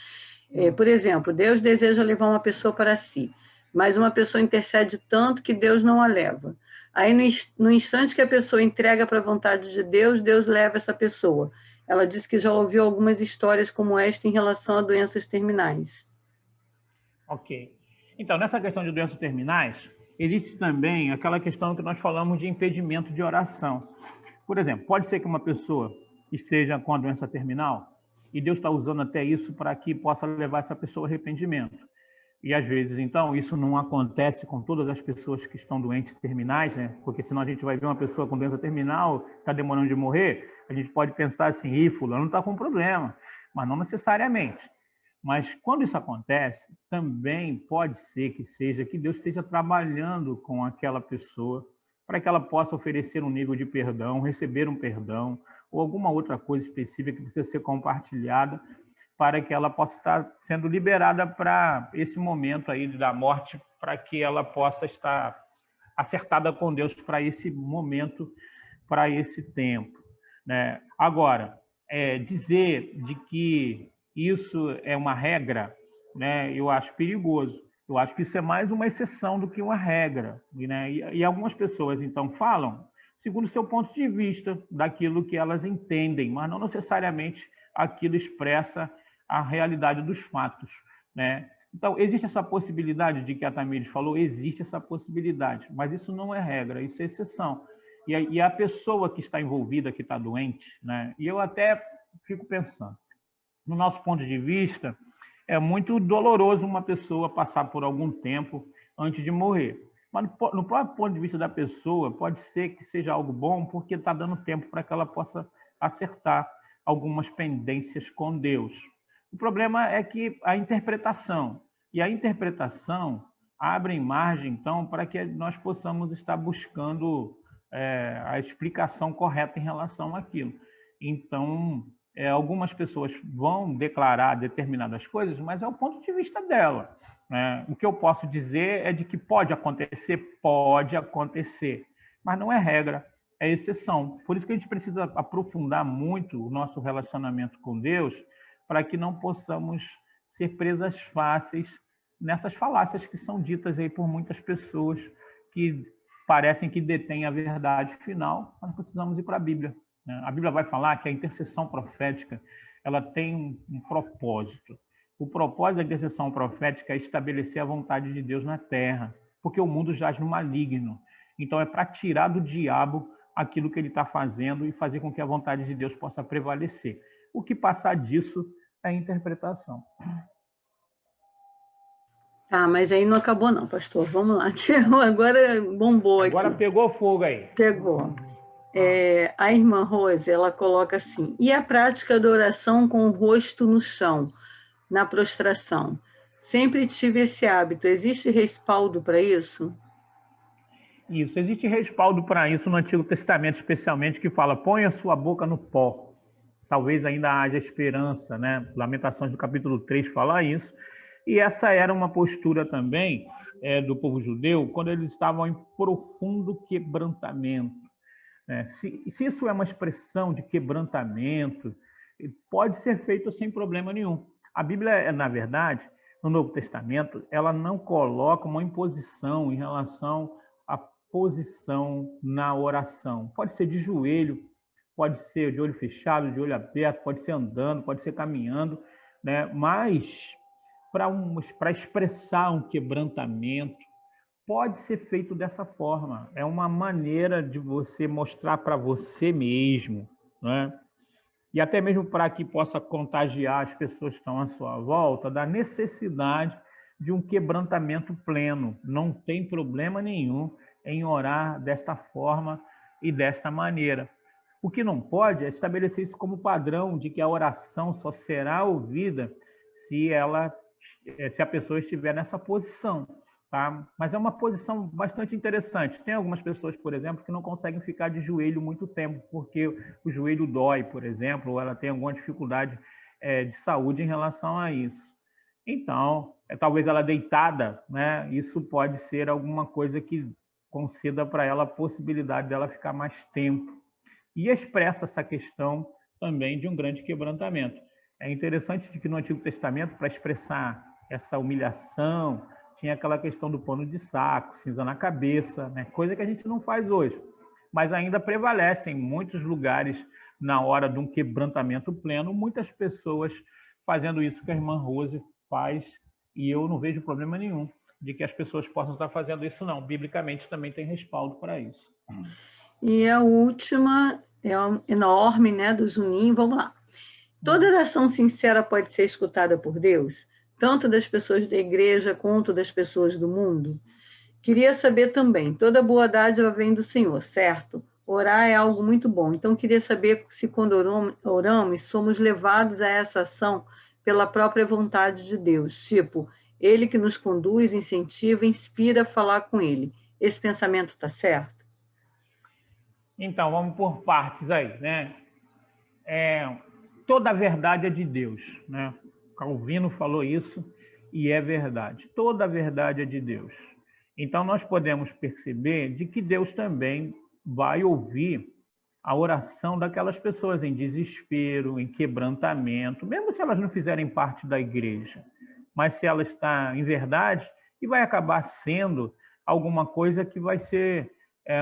Por exemplo, Deus deseja levar uma pessoa para si, mas uma pessoa intercede tanto que Deus não a leva. Aí, no instante que a pessoa entrega para a vontade de Deus, Deus leva essa pessoa. Ela diz que já ouviu algumas histórias como esta em relação a doenças terminais. Ok. Então, nessa questão de doenças terminais, existe também aquela questão que nós falamos de impedimento de oração. Por exemplo, pode ser que uma pessoa esteja com a doença terminal e Deus está usando até isso para que possa levar essa pessoa ao arrependimento. E, às vezes, então, isso não acontece com todas as pessoas que estão doentes terminais, né? Porque senão a gente vai ver uma pessoa com doença terminal, está demorando de morrer, a gente pode pensar assim, fulano não está com problema, mas não necessariamente. Mas quando isso acontece, também pode ser que seja que Deus esteja trabalhando com aquela pessoa para que ela possa oferecer um nível de perdão, receber um perdão, ou alguma outra coisa específica que precisa ser compartilhada para que ela possa estar sendo liberada para esse momento aí da morte, para que ela possa estar acertada com Deus para esse momento, para esse tempo, né? Agora, dizer de que isso é uma regra, né, eu acho perigoso. Eu acho que isso é mais uma exceção do que uma regra, né? E algumas pessoas, então, falam segundo o seu ponto de vista, daquilo que elas entendem, mas não necessariamente aquilo expressa a realidade dos fatos, né? Então, existe essa possibilidade de que a Tamires falou, existe essa possibilidade, mas isso não é regra, isso é exceção. E a pessoa que está envolvida, que está doente, né? E eu até fico pensando. No nosso ponto de vista, é muito doloroso uma pessoa passar por algum tempo antes de morrer. Mas no próprio ponto de vista da pessoa, pode ser que seja algo bom, porque está dando tempo para que ela possa acertar algumas pendências com Deus. O problema é que a interpretação abre margem, então, para que nós possamos estar buscando a explicação correta em relação àquilo. Então, algumas pessoas vão declarar determinadas coisas, mas é o ponto de vista dela. O que eu posso dizer é de que pode acontecer, mas não é regra, é exceção. Por isso que a gente precisa aprofundar muito o nosso relacionamento com Deus, para que não possamos ser presas fáceis nessas falácias que são ditas aí por muitas pessoas que parecem que detêm a verdade final. Nós precisamos ir para a Bíblia. A Bíblia vai falar que a intercessão profética ela tem um propósito. O propósito da intercessão profética é estabelecer a vontade de Deus na terra, porque o mundo jaz no maligno. Então, é para tirar do diabo aquilo que ele está fazendo e fazer com que a vontade de Deus possa prevalecer. O que passar disso é interpretação. Ah, mas aí não acabou não, pastor. Vamos lá, que agora bombou aqui. Agora pegou fogo aí. Pegou. A irmã Rose, ela coloca assim, e a prática da oração com o rosto no chão, na prostração? Sempre tive esse hábito. Existe respaldo para isso? Isso, existe respaldo para isso no Antigo Testamento, especialmente, que fala, põe a sua boca no pó. Talvez ainda haja esperança, né? Lamentações do capítulo 3 fala isso. E essa era uma postura também do povo judeu, quando eles estavam em profundo quebrantamento. Se isso é uma expressão de quebrantamento, pode ser feito sem problema nenhum. A Bíblia, na verdade, no Novo Testamento, ela não coloca uma imposição em relação à posição na oração. Pode ser de joelho, pode ser de olho fechado, de olho aberto, pode ser andando, pode ser caminhando, né? Mas para expressar um quebrantamento, pode ser feito dessa forma. É uma maneira de você mostrar para você mesmo, né? E até mesmo para que possa contagiar as pessoas que estão à sua volta, da necessidade de um quebrantamento pleno. Não tem problema nenhum em orar desta forma e desta maneira. O que não pode é estabelecer isso como padrão de que a oração só será ouvida se a pessoa estiver nessa posição. Tá? Mas é uma posição bastante interessante. Tem algumas pessoas, por exemplo, que não conseguem ficar de joelho muito tempo, porque o joelho dói, por exemplo, ou ela tem alguma dificuldade de saúde em relação a isso. Então, talvez ela deitada, né? Isso pode ser alguma coisa que conceda para ela a possibilidade dela ficar mais tempo. E expressa essa questão também de um grande quebrantamento. É interessante que no Antigo Testamento, para expressar essa humilhação, tinha aquela questão do pano de saco, cinza na cabeça, né? Coisa que a gente não faz hoje. Mas ainda prevalece em muitos lugares, na hora de um quebrantamento pleno, muitas pessoas fazendo isso que a irmã Rose faz, e eu não vejo problema nenhum de que as pessoas possam estar fazendo isso, não. Biblicamente também tem respaldo para isso. E a última é enorme, né, do Juninho. Vamos lá. Toda oração sincera pode ser escutada por Deus? Tanto das pessoas da igreja quanto das pessoas do mundo? Queria saber também, toda boa dádiva vem do Senhor, certo? Orar é algo muito bom, então queria saber se quando oramos, somos levados a essa ação pela própria vontade de Deus, tipo, Ele que nos conduz, incentiva, inspira a falar com Ele. Esse pensamento está certo? Então, vamos por partes aí, né? Toda a verdade é de Deus, né? Calvino falou isso e é verdade. Toda a verdade é de Deus. Então, nós podemos perceber de que Deus também vai ouvir a oração daquelas pessoas em desespero, em quebrantamento, mesmo se elas não fizerem parte da igreja. Mas se ela está em verdade, e vai acabar sendo alguma coisa que vai ser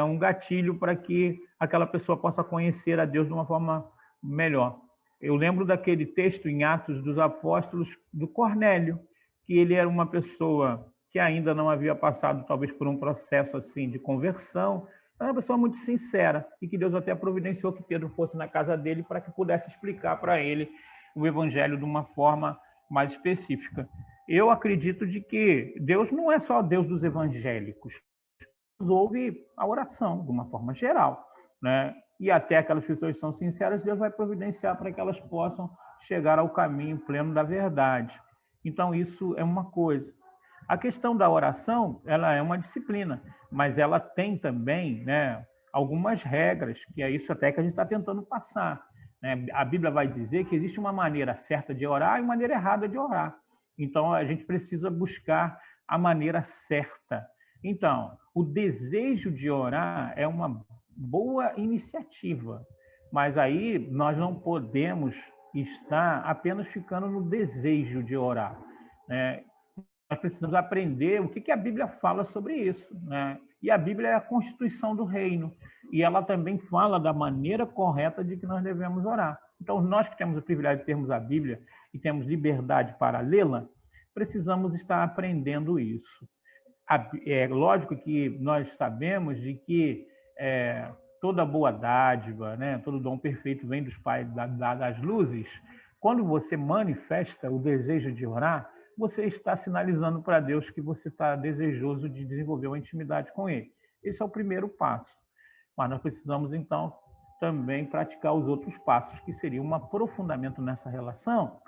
um gatilho para que aquela pessoa possa conhecer a Deus de uma forma melhor. Eu lembro daquele texto em Atos dos Apóstolos do Cornélio, que ele era uma pessoa que ainda não havia passado talvez por um processo assim de conversão, Era uma pessoa muito sincera e que Deus até providenciou que Pedro fosse na casa dele para que pudesse explicar para ele o evangelho de uma forma mais específica. Eu acredito de que Deus não é só Deus dos evangélicos. Deus ouve a oração de uma forma geral, né? E até aquelas pessoas que são sinceras, Deus vai providenciar para que elas possam chegar ao caminho pleno da verdade. Então, isso é uma coisa. A questão da oração, ela é uma disciplina, mas ela tem também, né, algumas regras, que é isso até que a gente está tentando passar, né? A Bíblia vai dizer que existe uma maneira certa de orar e uma maneira errada de orar. Então, a gente precisa buscar a maneira certa. Então, o desejo de orar é uma boa iniciativa, mas aí nós não podemos estar apenas ficando no desejo de orar, né? Nós precisamos aprender o que a Bíblia fala sobre isso, né? E a Bíblia é a constituição do reino, e ela também fala da maneira correta de que nós devemos orar. Então, nós que temos o privilégio de termos a Bíblia e temos liberdade para lê-la, precisamos estar aprendendo isso. É lógico que nós sabemos de que toda boa dádiva, né, todo dom perfeito vem dos pais das luzes. Quando você manifesta o desejo de orar, você está sinalizando para Deus que você está desejoso de desenvolver uma intimidade com Ele. Esse é o primeiro passo. Mas nós precisamos, então, também praticar os outros passos, que seria um aprofundamento nessa relação,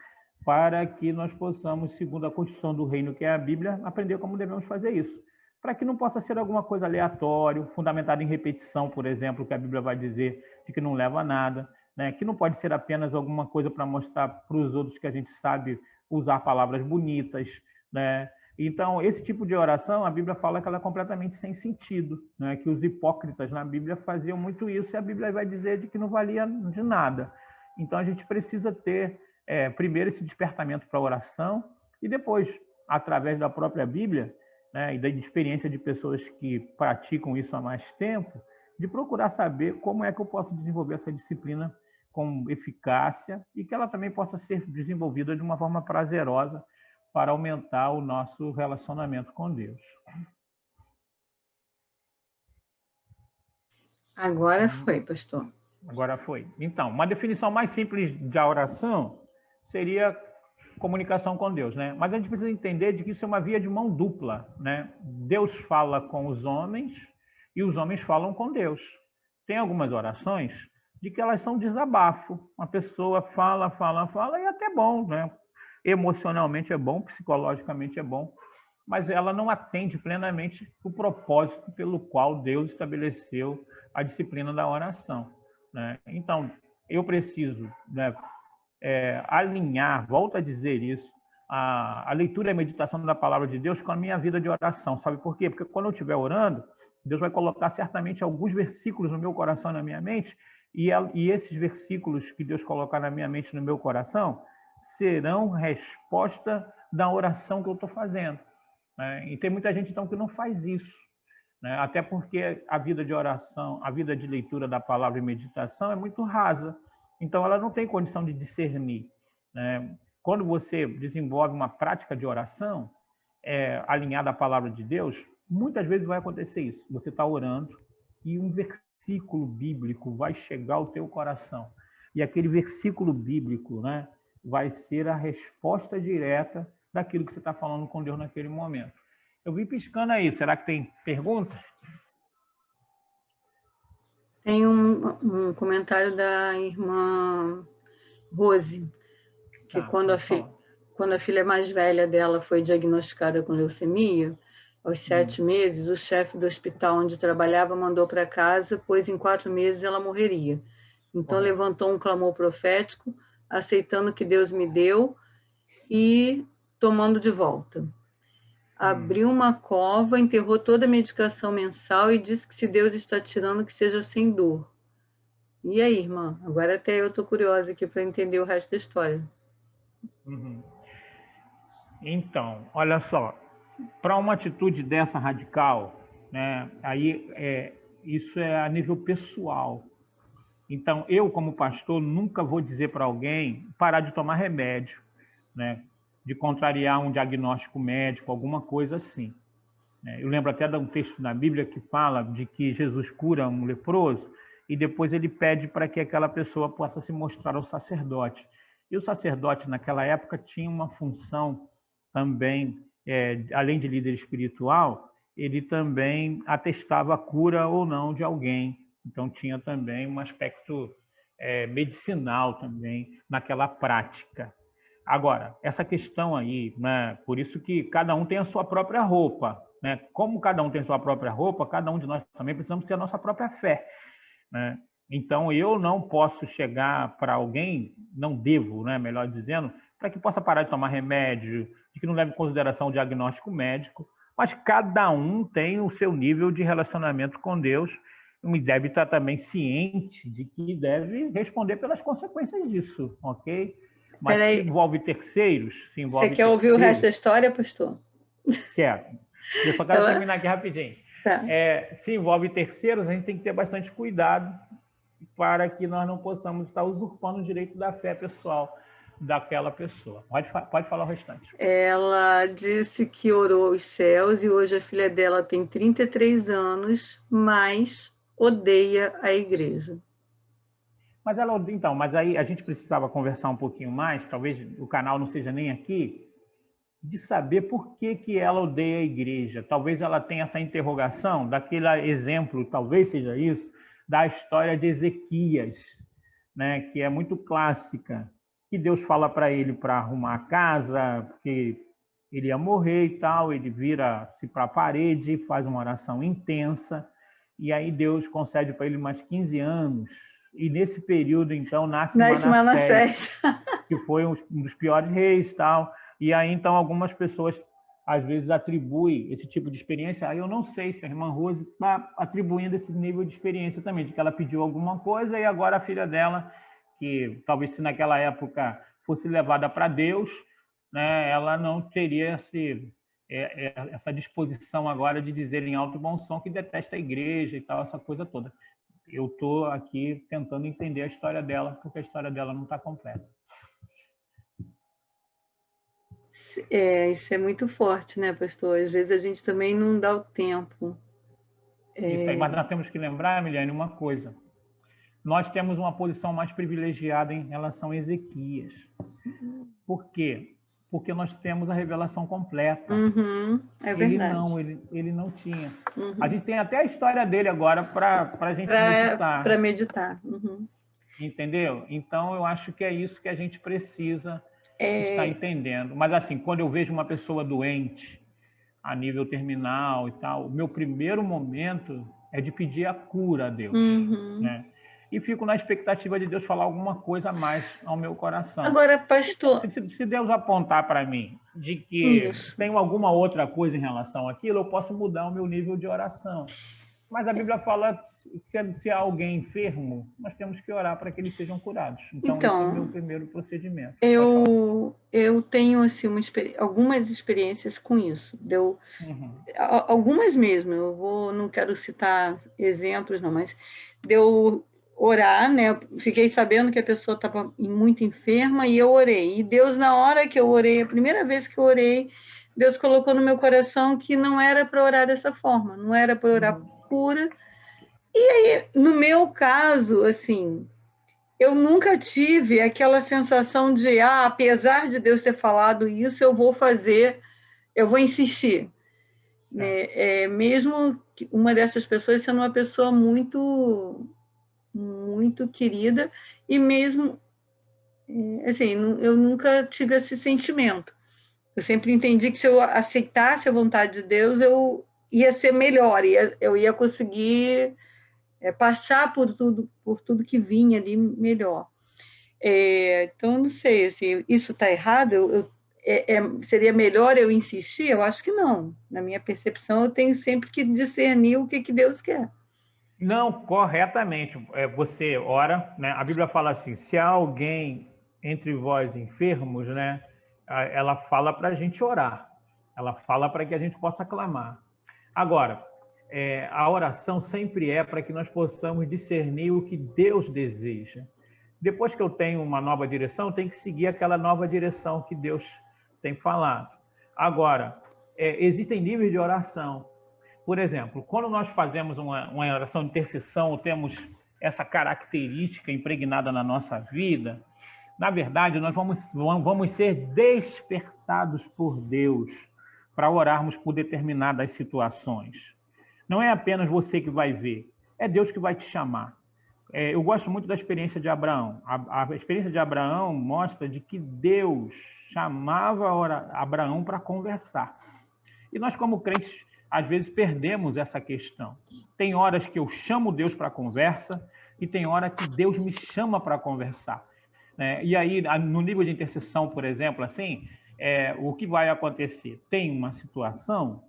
para que nós possamos, segundo a Constituição do Reino, que é a Bíblia, aprender como devemos fazer isso. Para que não possa ser alguma coisa aleatória, fundamentada em repetição, por exemplo, que a Bíblia vai dizer de que não leva a nada, né? Que não pode ser apenas alguma coisa para mostrar para os outros que a gente sabe usar palavras bonitas, né? Então, esse tipo de oração, a Bíblia fala que ela é completamente sem sentido, né? Que os hipócritas na Bíblia faziam muito isso e a Bíblia vai dizer de que não valia de nada. Então, a gente precisa ter, primeiro, esse despertamento para a oração e depois, através da própria Bíblia, né, e da experiência de pessoas que praticam isso há mais tempo, de procurar saber como é que eu posso desenvolver essa disciplina com eficácia e que ela também possa ser desenvolvida de uma forma prazerosa para aumentar o nosso relacionamento com Deus. Agora foi, pastor. Agora foi. Então, uma definição mais simples da oração seria comunicação com Deus, né? Mas a gente precisa entender de que isso é uma via de mão dupla, né? Deus fala com os homens e os homens falam com Deus. Tem algumas orações de que elas são desabafo. Uma pessoa fala e é até bom, né? Emocionalmente é bom, psicologicamente é bom, mas ela não atende plenamente o propósito pelo qual Deus estabeleceu a disciplina da oração, né? Então, eu preciso, né, alinhar, volto a dizer isso, a leitura e a meditação da palavra de Deus com a minha vida de oração. Sabe por quê? Porque quando eu estiver orando, Deus vai colocar certamente alguns versículos no meu coração e na minha mente, e esses versículos que Deus colocar na minha mente e no meu coração serão resposta da oração que eu estou fazendo, né? E tem muita gente, então, que não faz isso, né? Até porque a vida de oração, a vida de leitura da palavra e meditação é muito rasa. Então, ela não tem condição de discernir, né? Quando você desenvolve uma prática de oração alinhada à palavra de Deus, muitas vezes vai acontecer isso. Você está orando e um versículo bíblico vai chegar ao teu coração. E aquele versículo bíblico, né, vai ser a resposta direta daquilo que você está falando com Deus naquele momento. Eu vi piscando aí. Será que tem pergunta? Tem um comentário da irmã Rose, que quando a filha mais velha dela foi diagnosticada com leucemia, aos 7 meses, o chefe do hospital onde trabalhava mandou para casa, pois em 4 meses ela morreria. Então levantou um clamor profético, aceitando o que Deus me deu e tomando de volta. Abriu uma cova, enterrou toda a medicação mensal e disse que se Deus está tirando, que seja sem dor. E aí, irmã? Agora até eu estou curiosa aqui para entender o resto da história. Então, olha só, para uma atitude dessa radical, né, aí isso é a nível pessoal. Então, eu, como pastor, nunca vou dizer para alguém parar de tomar remédio, né, de contrariar um diagnóstico médico, alguma coisa assim. Eu lembro até de um texto na Bíblia que fala de que Jesus cura um leproso e depois ele pede para que aquela pessoa possa se mostrar ao sacerdote. E o sacerdote, naquela época, tinha uma função também, além de líder espiritual, ele também atestava a cura ou não de alguém. Então, tinha também um aspecto medicinal também naquela prática. Agora, essa questão aí, né, por isso que cada um tem a sua própria roupa, né? Como cada um tem a sua própria roupa, cada um de nós também precisamos ter a nossa própria fé, né? Então, eu não posso chegar para alguém, não devo, né, melhor dizendo, para que possa parar de tomar remédio, de que não leve em consideração o diagnóstico médico, mas cada um tem o seu nível de relacionamento com Deus e deve estar também ciente de que deve responder pelas consequências disso, ok? Mas se envolve terceiros... Você quer ouvir o resto da história, pastor? Quero. Eu só quero terminar aqui rapidinho. Tá. Se envolve terceiros, a gente tem que ter bastante cuidado para que nós não possamos estar usurpando o direito da fé pessoal daquela pessoa. Pode falar o restante. Ela disse que orou os céus e hoje a filha dela tem 33 anos, mas odeia a igreja. Mas aí a gente precisava conversar um pouquinho mais, talvez o canal não seja nem aqui, de saber por que ela odeia a igreja. Talvez ela tenha essa interrogação daquele exemplo, talvez seja isso, da história de Ezequias, né, que é muito clássica, que Deus fala para ele para arrumar a casa, porque ele ia morrer e tal, ele vira-se para a parede, faz uma oração intensa, e aí Deus concede para ele mais 15 anos, e nesse período, então, nasce Manassés, que foi um dos piores reis e tal, e aí, então, algumas pessoas, às vezes, atribuem esse tipo de experiência. Aí eu não sei se a irmã Rose está atribuindo esse nível de experiência também, de que ela pediu alguma coisa e agora a filha dela, que talvez se naquela época fosse levada para Deus, né, ela não teria essa disposição agora de dizer em alto e bom som que detesta a igreja e tal, essa coisa toda. Eu estou aqui tentando entender a história dela, porque a história dela não está completa. Isso é muito forte, né, pastor? Às vezes a gente também não dá o tempo. Isso aí, mas nós temos que lembrar, Emiliane, uma coisa. Nós temos uma posição mais privilegiada em relação a Ezequias. Por quê? Porque nós temos a revelação completa. É verdade. Ele não tinha. A gente tem até a história dele agora para a gente meditar. Para meditar. Entendeu? Então, eu acho que é isso que a gente precisa estar entendendo. Mas, assim, quando eu vejo uma pessoa doente, a nível terminal e tal, o meu primeiro momento é de pedir a cura a Deus, né? E fico na expectativa de Deus falar alguma coisa a mais ao meu coração. Agora, pastor... Se Deus apontar para mim de que tem alguma outra coisa em relação àquilo, eu posso mudar o meu nível de oração. Mas a Bíblia fala, se há alguém enfermo, nós temos que orar para que eles sejam curados. Então esse é o meu primeiro procedimento. Eu tenho assim, algumas experiências com isso. Algumas mesmo. Não quero citar exemplos, não, mas deu orar, né? Eu fiquei sabendo que a pessoa estava muito enferma e eu orei. E Deus, na hora que eu orei, a primeira vez que eu orei, Deus colocou no meu coração que não era para orar dessa forma, não era para orar cura. E aí, no meu caso, assim, eu nunca tive aquela sensação de, apesar de Deus ter falado isso, eu vou fazer, eu vou insistir. Né? Mesmo uma dessas pessoas sendo uma pessoa muito, muito querida, e mesmo, assim, eu nunca tive esse sentimento. Eu sempre entendi que se eu aceitasse a vontade de Deus, eu ia ser melhor, eu ia conseguir passar por tudo que vinha ali melhor. Então, não sei, assim, isso está errado? Seria melhor eu insistir? Eu acho que não. Na minha percepção, eu tenho sempre que discernir o que Deus quer. Não, corretamente. Você ora, né? A Bíblia fala assim, se há alguém entre vós enfermos, né? Ela fala para a gente orar. Ela fala para que a gente possa clamar. Agora, a oração sempre é para que nós possamos discernir o que Deus deseja. Depois que eu tenho uma nova direção, eu tenho que seguir aquela nova direção que Deus tem falado. Agora, existem níveis de oração. Por exemplo, quando nós fazemos uma oração de intercessão, temos essa característica impregnada na nossa vida, na verdade, nós vamos ser despertados por Deus para orarmos por determinadas situações. Não é apenas você que vai ver, é Deus que vai te chamar. Eu gosto muito da experiência de Abraão. A experiência de Abraão mostra de que Deus chamava Abraão para conversar. E nós, como crentes, às vezes perdemos essa questão. Tem horas que eu chamo Deus para conversa e tem hora que Deus me chama para conversar. E aí, no nível de intercessão, por exemplo, assim, o que vai acontecer? Tem uma situação,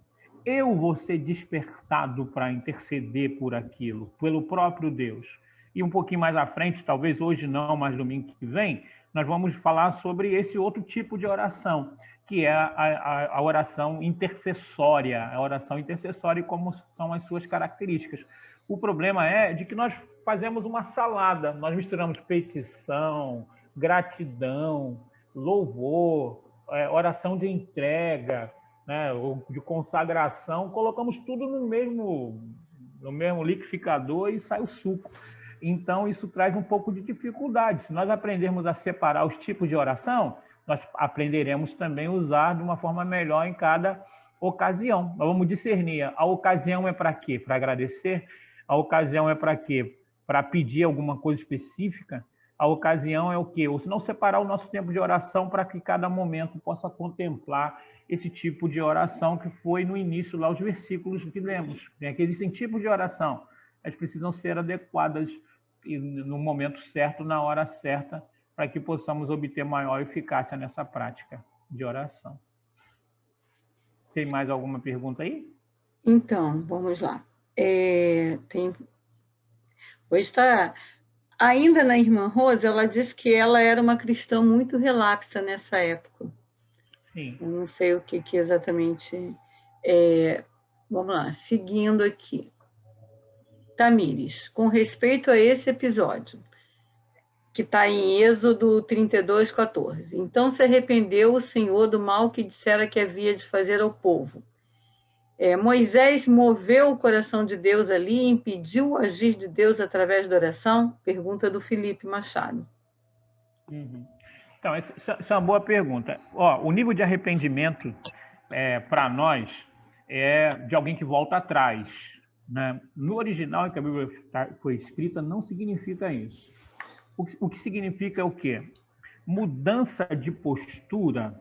eu vou ser despertado para interceder por aquilo, pelo próprio Deus. E um pouquinho mais à frente, talvez hoje não, mas domingo que vem, nós vamos falar sobre esse outro tipo de oração, que é a oração intercessória. A oração intercessória e como são as suas características. O problema é de que nós fazemos uma salada, nós misturamos petição, gratidão, louvor, oração de entrega, né, de consagração, colocamos tudo no mesmo liquidificador e sai o suco. Então, isso traz um pouco de dificuldade. Se nós aprendermos a separar os tipos de oração, nós aprenderemos também a usar de uma forma melhor em cada ocasião. Nós vamos discernir. A ocasião é para quê? Para agradecer? A ocasião é para quê? Para pedir alguma coisa específica? A ocasião é o quê? Ou se não separar o nosso tempo de oração para que cada momento possa contemplar esse tipo de oração que foi no início lá os versículos que lemos. Que existem tipos de oração, elas precisam ser adequadas no momento certo, na hora certa, para que possamos obter maior eficácia nessa prática de oração. Tem mais alguma pergunta aí? Então, vamos lá. Hoje está... Ainda na irmã Rosa, ela disse que ela era uma cristã muito relapsa nessa época. Sim. Eu não sei o que exatamente... Vamos lá, seguindo aqui. Tamires, com respeito a esse episódio, que está em Êxodo 32, 14. Então se arrependeu o Senhor do mal que dissera que havia de fazer ao povo. Moisés moveu o coração de Deus ali e impediu o agir de Deus através da oração? Pergunta do Felipe Machado. Então, essa é uma boa pergunta. O nível de arrependimento, para nós, é de alguém que volta atrás, né? No original em que a Bíblia foi escrita, não significa isso. O que significa é o quê? Mudança de postura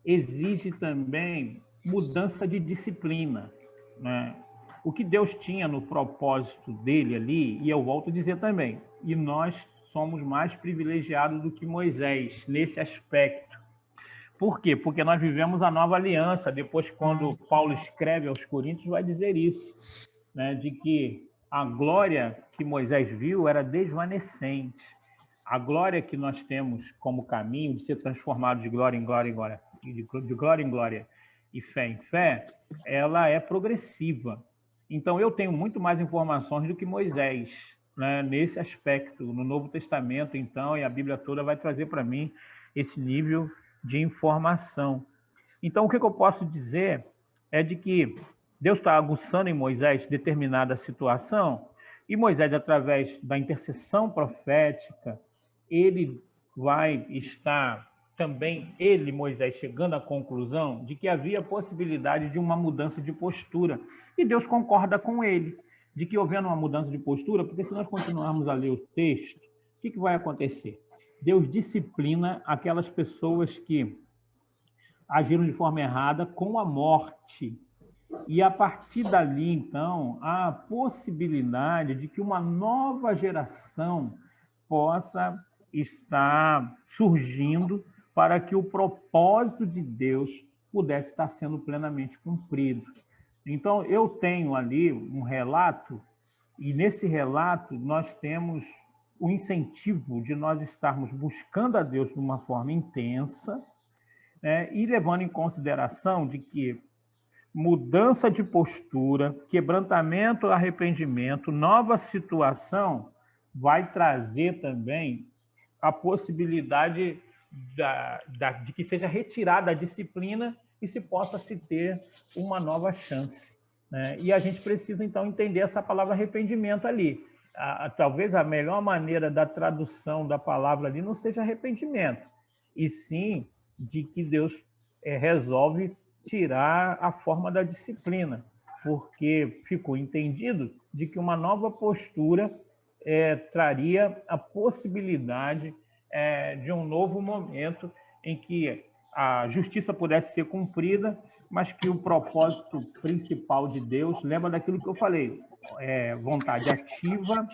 exige também mudança de disciplina, né? O que Deus tinha no propósito dele ali, e eu volto a dizer também, e nós somos mais privilegiados do que Moisés nesse aspecto. Por quê? Porque nós vivemos a nova aliança. Depois, quando Paulo escreve aos Coríntios, vai dizer isso, né? De que a glória que Moisés viu era desvanecente. A glória que nós temos como caminho de ser transformado de glória em glória em glória, de glória em glória e fé em fé, ela é progressiva. Então, eu tenho muito mais informações do que Moisés, né, nesse aspecto. No Novo Testamento, então, e a Bíblia toda vai trazer para mim esse nível de informação. Então, o que eu posso dizer é de que Deus está aguçando em Moisés determinada situação, e Moisés, através da intercessão profética, ele vai estar também, Moisés, chegando à conclusão de que havia possibilidade de uma mudança de postura. E Deus concorda com ele, de que houvendo uma mudança de postura, porque se nós continuarmos a ler o texto, o que vai acontecer? Deus disciplina aquelas pessoas que agiram de forma errada com a morte. E a partir dali, então, há a possibilidade de que uma nova geração possa estar surgindo para que o propósito de Deus pudesse estar sendo plenamente cumprido. Então, eu tenho ali um relato, e nesse relato nós temos o incentivo de nós estarmos buscando a Deus de uma forma intensa, né, e levando em consideração de que mudança de postura, quebrantamento, arrependimento, nova situação, vai trazer também a possibilidade de que seja retirada a disciplina e se possa se ter uma nova chance. né? E a gente precisa, então, entender essa palavra arrependimento ali. Talvez a melhor maneira da tradução da palavra ali não seja arrependimento, e sim de que Deus resolve tirar a forma da disciplina, porque ficou entendido de que uma nova postura traria a possibilidade de um novo momento em que a justiça pudesse ser cumprida, mas que o propósito principal de Deus, lembra daquilo que eu falei, vontade ativa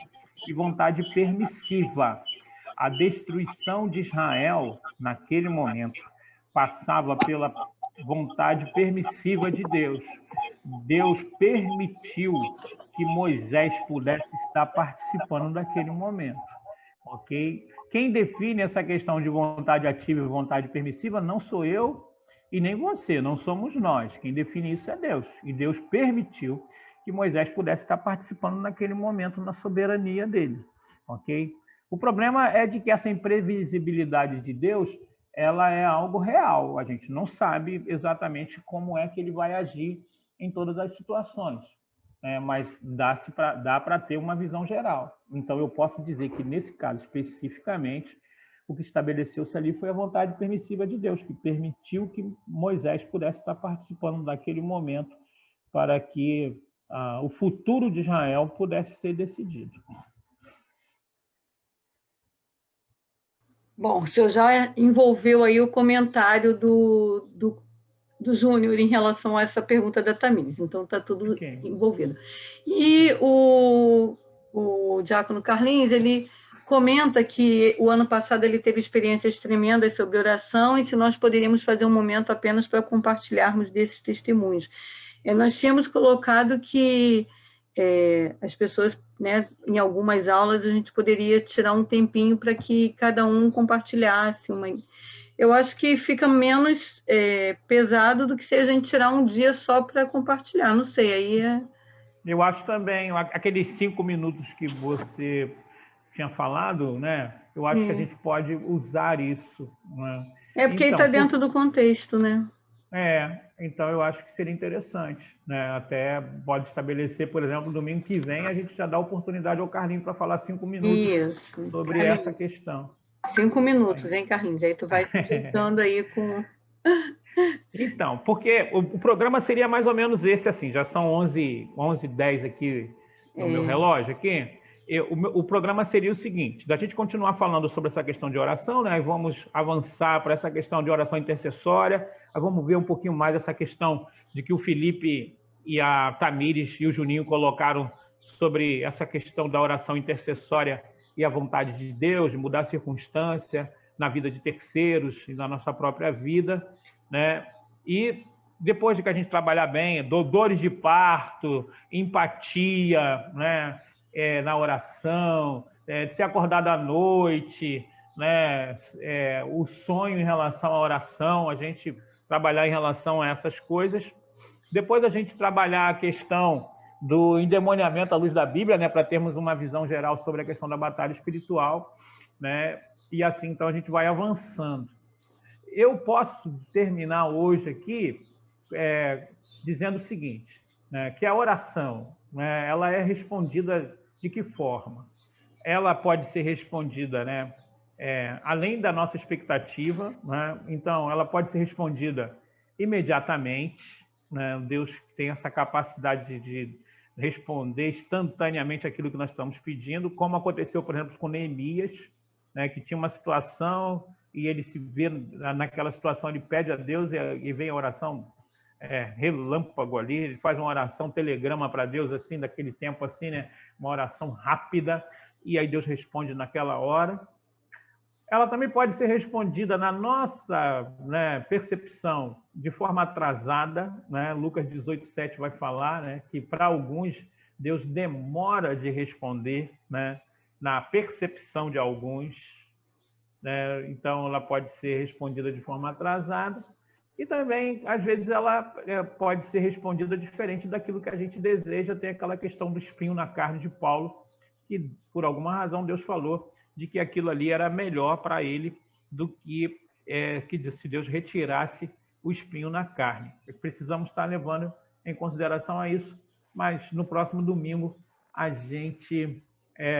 e vontade permissiva. A destruição de Israel, naquele momento, passava pela vontade permissiva de Deus. Deus permitiu que Moisés pudesse estar participando daquele momento, ok? Quem define essa questão de vontade ativa e vontade permissiva não sou eu e nem você, não somos nós. Quem define isso é Deus. E Deus permitiu que Moisés pudesse estar participando naquele momento na soberania dele, ok? O problema é de que essa imprevisibilidade de Deus, ela é algo real. A gente não sabe exatamente como é que ele vai agir em todas as situações, mas dá para ter uma visão geral. Então, eu posso dizer que, nesse caso especificamente, o que estabeleceu-se ali foi a vontade permissiva de Deus, que permitiu que Moisés pudesse estar participando daquele momento para que o futuro de Israel pudesse ser decidido. Bom, o senhor já envolveu aí o comentário do Júnior em relação a essa pergunta da Tamires, então está tudo envolvido. E o diácono Carlinhos, ele comenta que o ano passado ele teve experiências tremendas sobre oração e se nós poderíamos fazer um momento apenas para compartilharmos desses testemunhos. Nós tínhamos colocado que as pessoas, né, em algumas aulas, a gente poderia tirar um tempinho para que cada um compartilhasse uma... Eu acho que fica menos pesado do que se a gente tirar um dia só para compartilhar, não sei, aí Eu acho também, aqueles 5 minutos que você tinha falado, né? Eu acho que a gente pode usar isso, né? Porque ele está dentro do contexto, né? Então eu acho que seria interessante, né? Até pode estabelecer, por exemplo, domingo que vem a gente já dá oportunidade ao Carlinhos para falar 5 minutos sobre essa questão. 5 minutos, hein, Carlinhos? Aí tu vai tentando aí com... Então, porque o programa seria mais ou menos esse, assim, já são 11h10 aqui no meu relógio aqui. O programa seria o seguinte, da gente continuar falando sobre essa questão de oração, né? Aí vamos avançar para essa questão de oração intercessória, aí vamos ver um pouquinho mais essa questão de que o Felipe e a Tamires e o Juninho colocaram sobre essa questão da oração intercessória e a vontade de Deus, de mudar a circunstância na vida de terceiros e na nossa própria vida, né? E depois de que a gente trabalhar bem, dores de parto, empatia, né? Na oração, de se acordar da noite, né? O sonho em relação à oração, a gente trabalhar em relação a essas coisas. Depois a gente trabalhar a questão do endemoniamento à luz da Bíblia, né? Para termos uma visão geral sobre a questão da batalha espiritual, né? E assim, então, a gente vai avançando. Eu posso terminar hoje aqui dizendo o seguinte, né? Que a oração, né? Ela é respondida de que forma? Ela pode ser respondida, né? Além da nossa expectativa, né? Então, ela pode ser respondida imediatamente, né? Deus tem essa capacidade de responder instantaneamente aquilo que nós estamos pedindo, como aconteceu, por exemplo, com Neemias, né? Que tinha uma situação e ele se vê naquela situação, ele pede a Deus e vem a oração relâmpago ali, ele faz uma oração telegrama para Deus, assim, daquele tempo assim, né? Uma oração rápida, e aí Deus responde naquela hora. Ela também pode ser respondida na nossa, né, percepção de forma atrasada, né? Lucas 18:7 vai falar, né, que para alguns Deus demora de responder, né, na percepção de alguns, né? Então ela pode ser respondida de forma atrasada. E também, às vezes, ela pode ser respondida diferente daquilo que a gente deseja. Tem aquela questão do espinho na carne de Paulo, que, por alguma razão, Deus falou de que aquilo ali era melhor para ele do que se Deus retirasse o espinho na carne. Precisamos estar levando em consideração a isso mas no próximo domingo a gente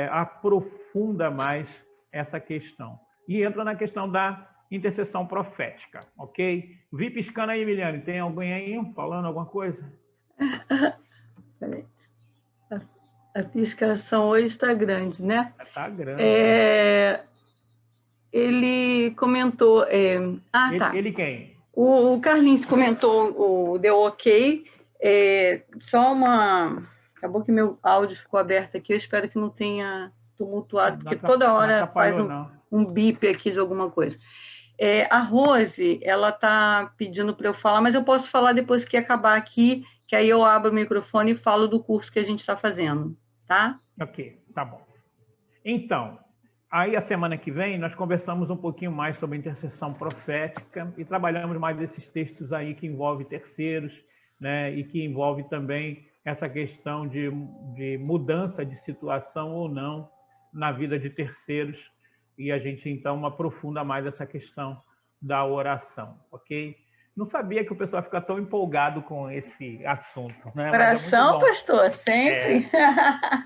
aprofunda mais essa questão. E entra na questão da intercessão profética, ok? Vi piscando aí, Emiliane, tem alguém aí falando alguma coisa? Peraí. A piscação hoje está grande, né? Está grande. Ele comentou... tá. Ele quem? O Carlinhos comentou, deu ok. Só uma... Acabou que meu áudio ficou aberto aqui, eu espero que não tenha tumultuado, porque toda hora faz um bip aqui de alguma coisa. A Rose, ela está pedindo para eu falar, mas eu posso falar depois que acabar aqui, que aí eu abro o microfone e falo do curso que a gente está fazendo, tá? Ok, tá bom. Então, aí a semana que vem nós conversamos um pouquinho mais sobre intercessão profética e trabalhamos mais desses textos aí que envolvem terceiros, né, e que envolve também essa questão de mudança de situação ou não na vida de terceiros, e a gente então aprofunda mais essa questão da oração, ok? Não sabia que o pessoal fica tão empolgado com esse assunto, né? Oração, pastor, sempre.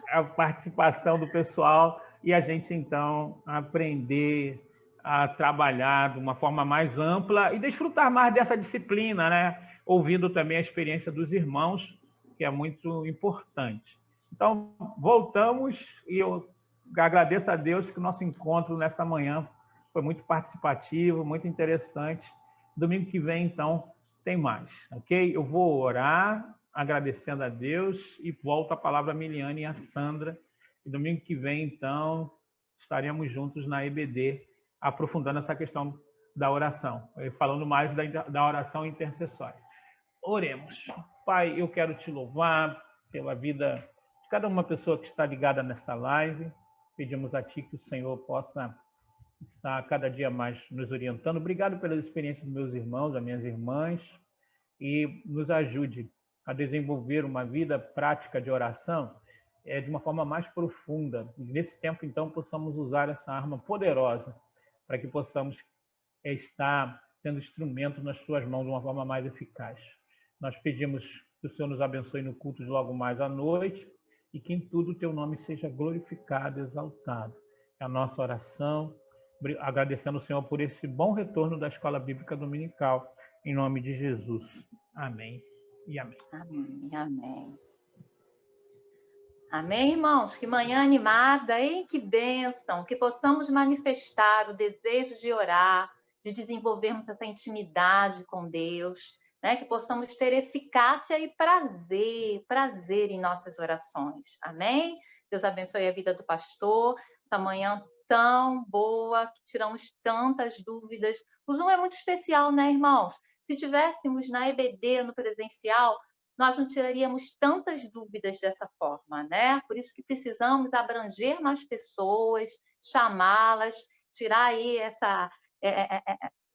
A participação do pessoal e a gente então aprender a trabalhar de uma forma mais ampla e desfrutar mais dessa disciplina, né? Ouvindo também a experiência dos irmãos, que é muito importante. Então, voltamos e eu agradeço a Deus que o nosso encontro nessa manhã foi muito participativo, muito interessante. Domingo que vem, então, tem mais, ok? Eu vou orar, agradecendo a Deus, e volto a palavra a Miliane e a Sandra. E domingo que vem, então, estaremos juntos na EBD, aprofundando essa questão da oração, falando mais da oração intercessória. Oremos. Pai, eu quero te louvar pela vida de cada uma pessoa que está ligada nessa live. Pedimos a Ti que o Senhor possa estar cada dia mais nos orientando. Obrigado pela experiência dos meus irmãos, das minhas irmãs, e nos ajude a desenvolver uma vida prática de oração de uma forma mais profunda. E nesse tempo, então, possamos usar essa arma poderosa para que possamos estar sendo instrumento nas Tuas mãos de uma forma mais eficaz. Nós pedimos que o Senhor nos abençoe no culto de logo mais à noite e que em tudo o Teu nome seja glorificado, exaltado. É a nossa oração, agradecendo ao Senhor por esse bom retorno da Escola Bíblica Dominical, em nome de Jesus. Amém e amém. Amém, amém. Amém, irmãos? Que manhã animada, hein? Que bênção! Que possamos manifestar o desejo de orar, de desenvolvermos essa intimidade com Deus, né? Que possamos ter eficácia e prazer em nossas orações. Amém? Deus abençoe a vida do pastor, essa manhã tão boa, que tiramos tantas dúvidas. O Zoom é muito especial, né, irmãos? Se tivéssemos na EBD, no presencial, nós não tiraríamos tantas dúvidas dessa forma, né? Por isso que precisamos abranger mais pessoas, chamá-las, tirar aí essa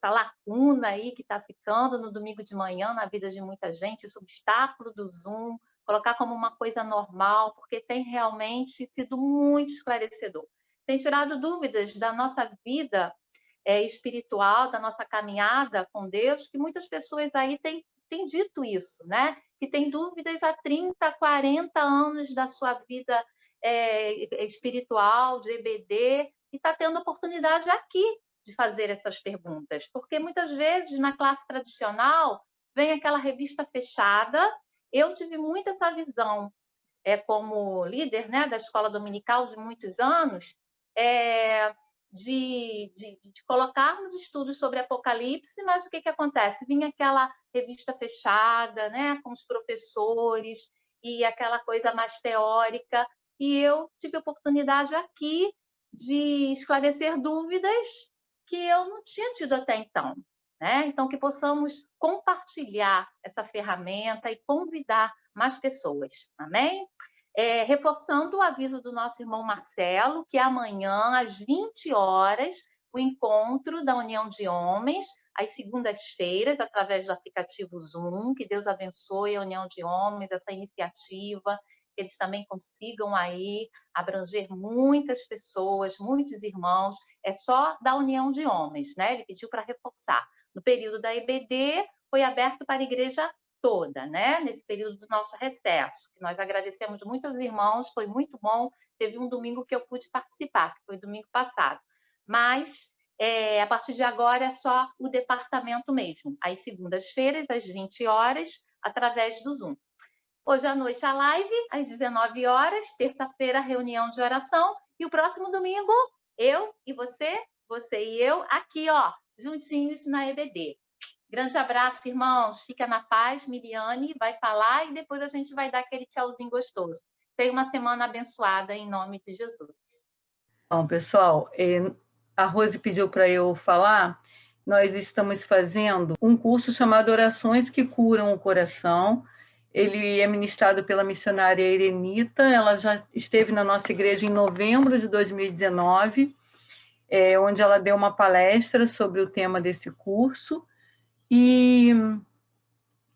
lacuna aí que está ficando no domingo de manhã na vida de muita gente, esse obstáculo do Zoom, colocar como uma coisa normal, porque tem realmente sido muito esclarecedor. Tem tirado dúvidas da nossa vida espiritual, da nossa caminhada com Deus, que muitas pessoas aí têm dito isso, né? Que tem dúvidas há 30, 40 anos da sua vida espiritual, de EBD, e está tendo oportunidade aqui de fazer essas perguntas. Porque muitas vezes, na classe tradicional, vem aquela revista fechada. Eu tive muito essa visão, como líder, né, da escola dominical de muitos anos, de colocarmos estudos sobre Apocalipse, mas o que acontece? Vinha aquela revista fechada, né, com os professores e aquela coisa mais teórica, e eu tive a oportunidade aqui de esclarecer dúvidas que eu não tinha tido até então, né? Então, que possamos compartilhar essa ferramenta e convidar mais pessoas, amém? Reforçando o aviso do nosso irmão Marcelo, que amanhã, às 20 horas, o encontro da União de Homens, às segundas-feiras, através do aplicativo Zoom. Que Deus abençoe a União de Homens, essa iniciativa, que eles também consigam aí abranger muitas pessoas, muitos irmãos. É só da União de Homens, né? Ele pediu para reforçar. No período da EBD, foi aberto para a igreja toda, né? Nesse período do nosso recesso, que nós agradecemos muito aos irmãos, foi muito bom. Teve um domingo que eu pude participar, que foi domingo passado. Mas, a partir de agora, é só o departamento mesmo. Às segundas-feiras, às 20 horas, através do Zoom. Hoje à noite a live, às 19 horas, terça-feira, reunião de oração. E o próximo domingo, eu e você e eu, aqui, ó, juntinhos na EBD. Grande abraço, irmãos. Fica na paz. Miriane vai falar e depois a gente vai dar aquele tchauzinho gostoso. Tenha uma semana abençoada em nome de Jesus. Bom, pessoal, a Rose pediu para eu falar. Nós estamos fazendo um curso chamado Orações que Curam o Coração. Ele é ministrado pela missionária Erenita. Ela já esteve na nossa igreja em novembro de 2019, onde ela deu uma palestra sobre o tema desse curso. E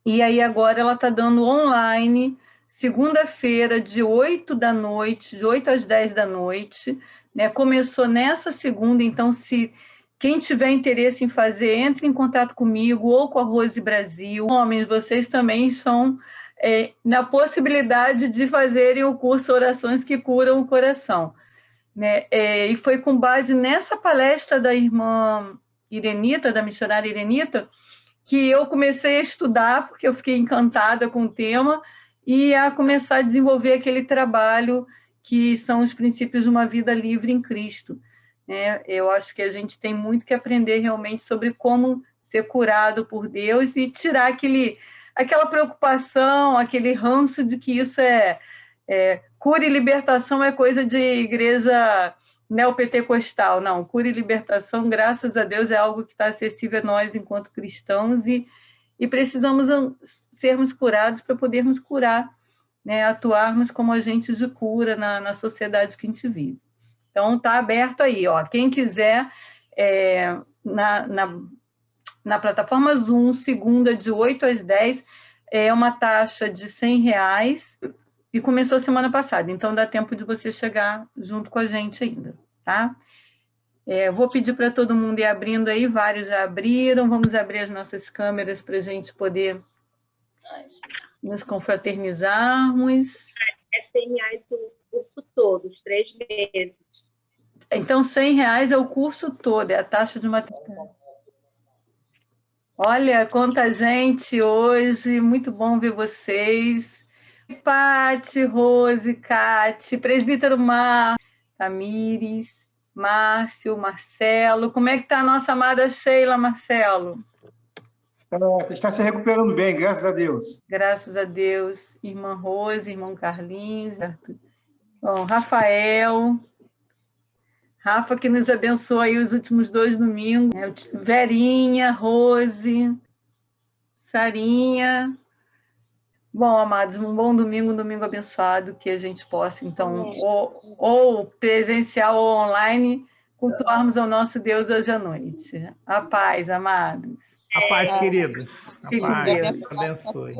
aí agora ela está dando online, segunda-feira, de 8 da noite, de 8 às 10 da noite. Né? Começou nessa segunda, então, se quem tiver interesse em fazer, entre em contato comigo ou com a Rose Brasil. Homens, vocês também estão na possibilidade de fazerem o curso Orações que Curam o Coração. Né? E foi com base nessa palestra da irmã Irenita, da missionária Irenita, que eu comecei a estudar, porque eu fiquei encantada com o tema, e a começar a desenvolver aquele trabalho que são os princípios de uma vida livre em Cristo. Né? Eu acho que a gente tem muito que aprender realmente sobre como ser curado por Deus e tirar aquela preocupação, aquele ranço de que isso cura e libertação é coisa de igreja neopentecostal. Não, cura e libertação, graças a Deus, é algo que está acessível a nós enquanto cristãos e precisamos sermos curados para podermos curar, né, atuarmos como agentes de cura na sociedade que a gente vive. Então, está aberto aí, ó. Quem quiser, na plataforma Zoom, segunda, de 8 às 10, é uma taxa de R$100, e começou a semana passada, então dá tempo de você chegar junto com a gente ainda, tá? Vou pedir para todo mundo ir abrindo aí, vários já abriram, vamos abrir as nossas câmeras para a gente poder nos confraternizarmos. É R$100 o curso todo, os 3 meses. Então, R$100 é o curso todo, é a taxa de matrícula. Olha, quanta gente hoje, muito bom ver vocês. Pati, Rose, Cate, presbítero Mar, Tamires, Márcio, Marcelo. Como é que está a nossa amada Sheila, Marcelo? Está se recuperando bem, graças a Deus. Graças a Deus. Irmã Rose, irmão Carlinhos. Bom, Rafael. Rafa, que nos abençoou aí os últimos 2 domingos. Verinha, Rose, Sarinha. Bom, amados, um bom domingo, um domingo abençoado, que a gente possa, então, ou presencial ou online, cultuarmos ao nosso Deus hoje à noite. A paz, amados. A paz, queridos. A Fique com paz. Deus. Deus abençoe.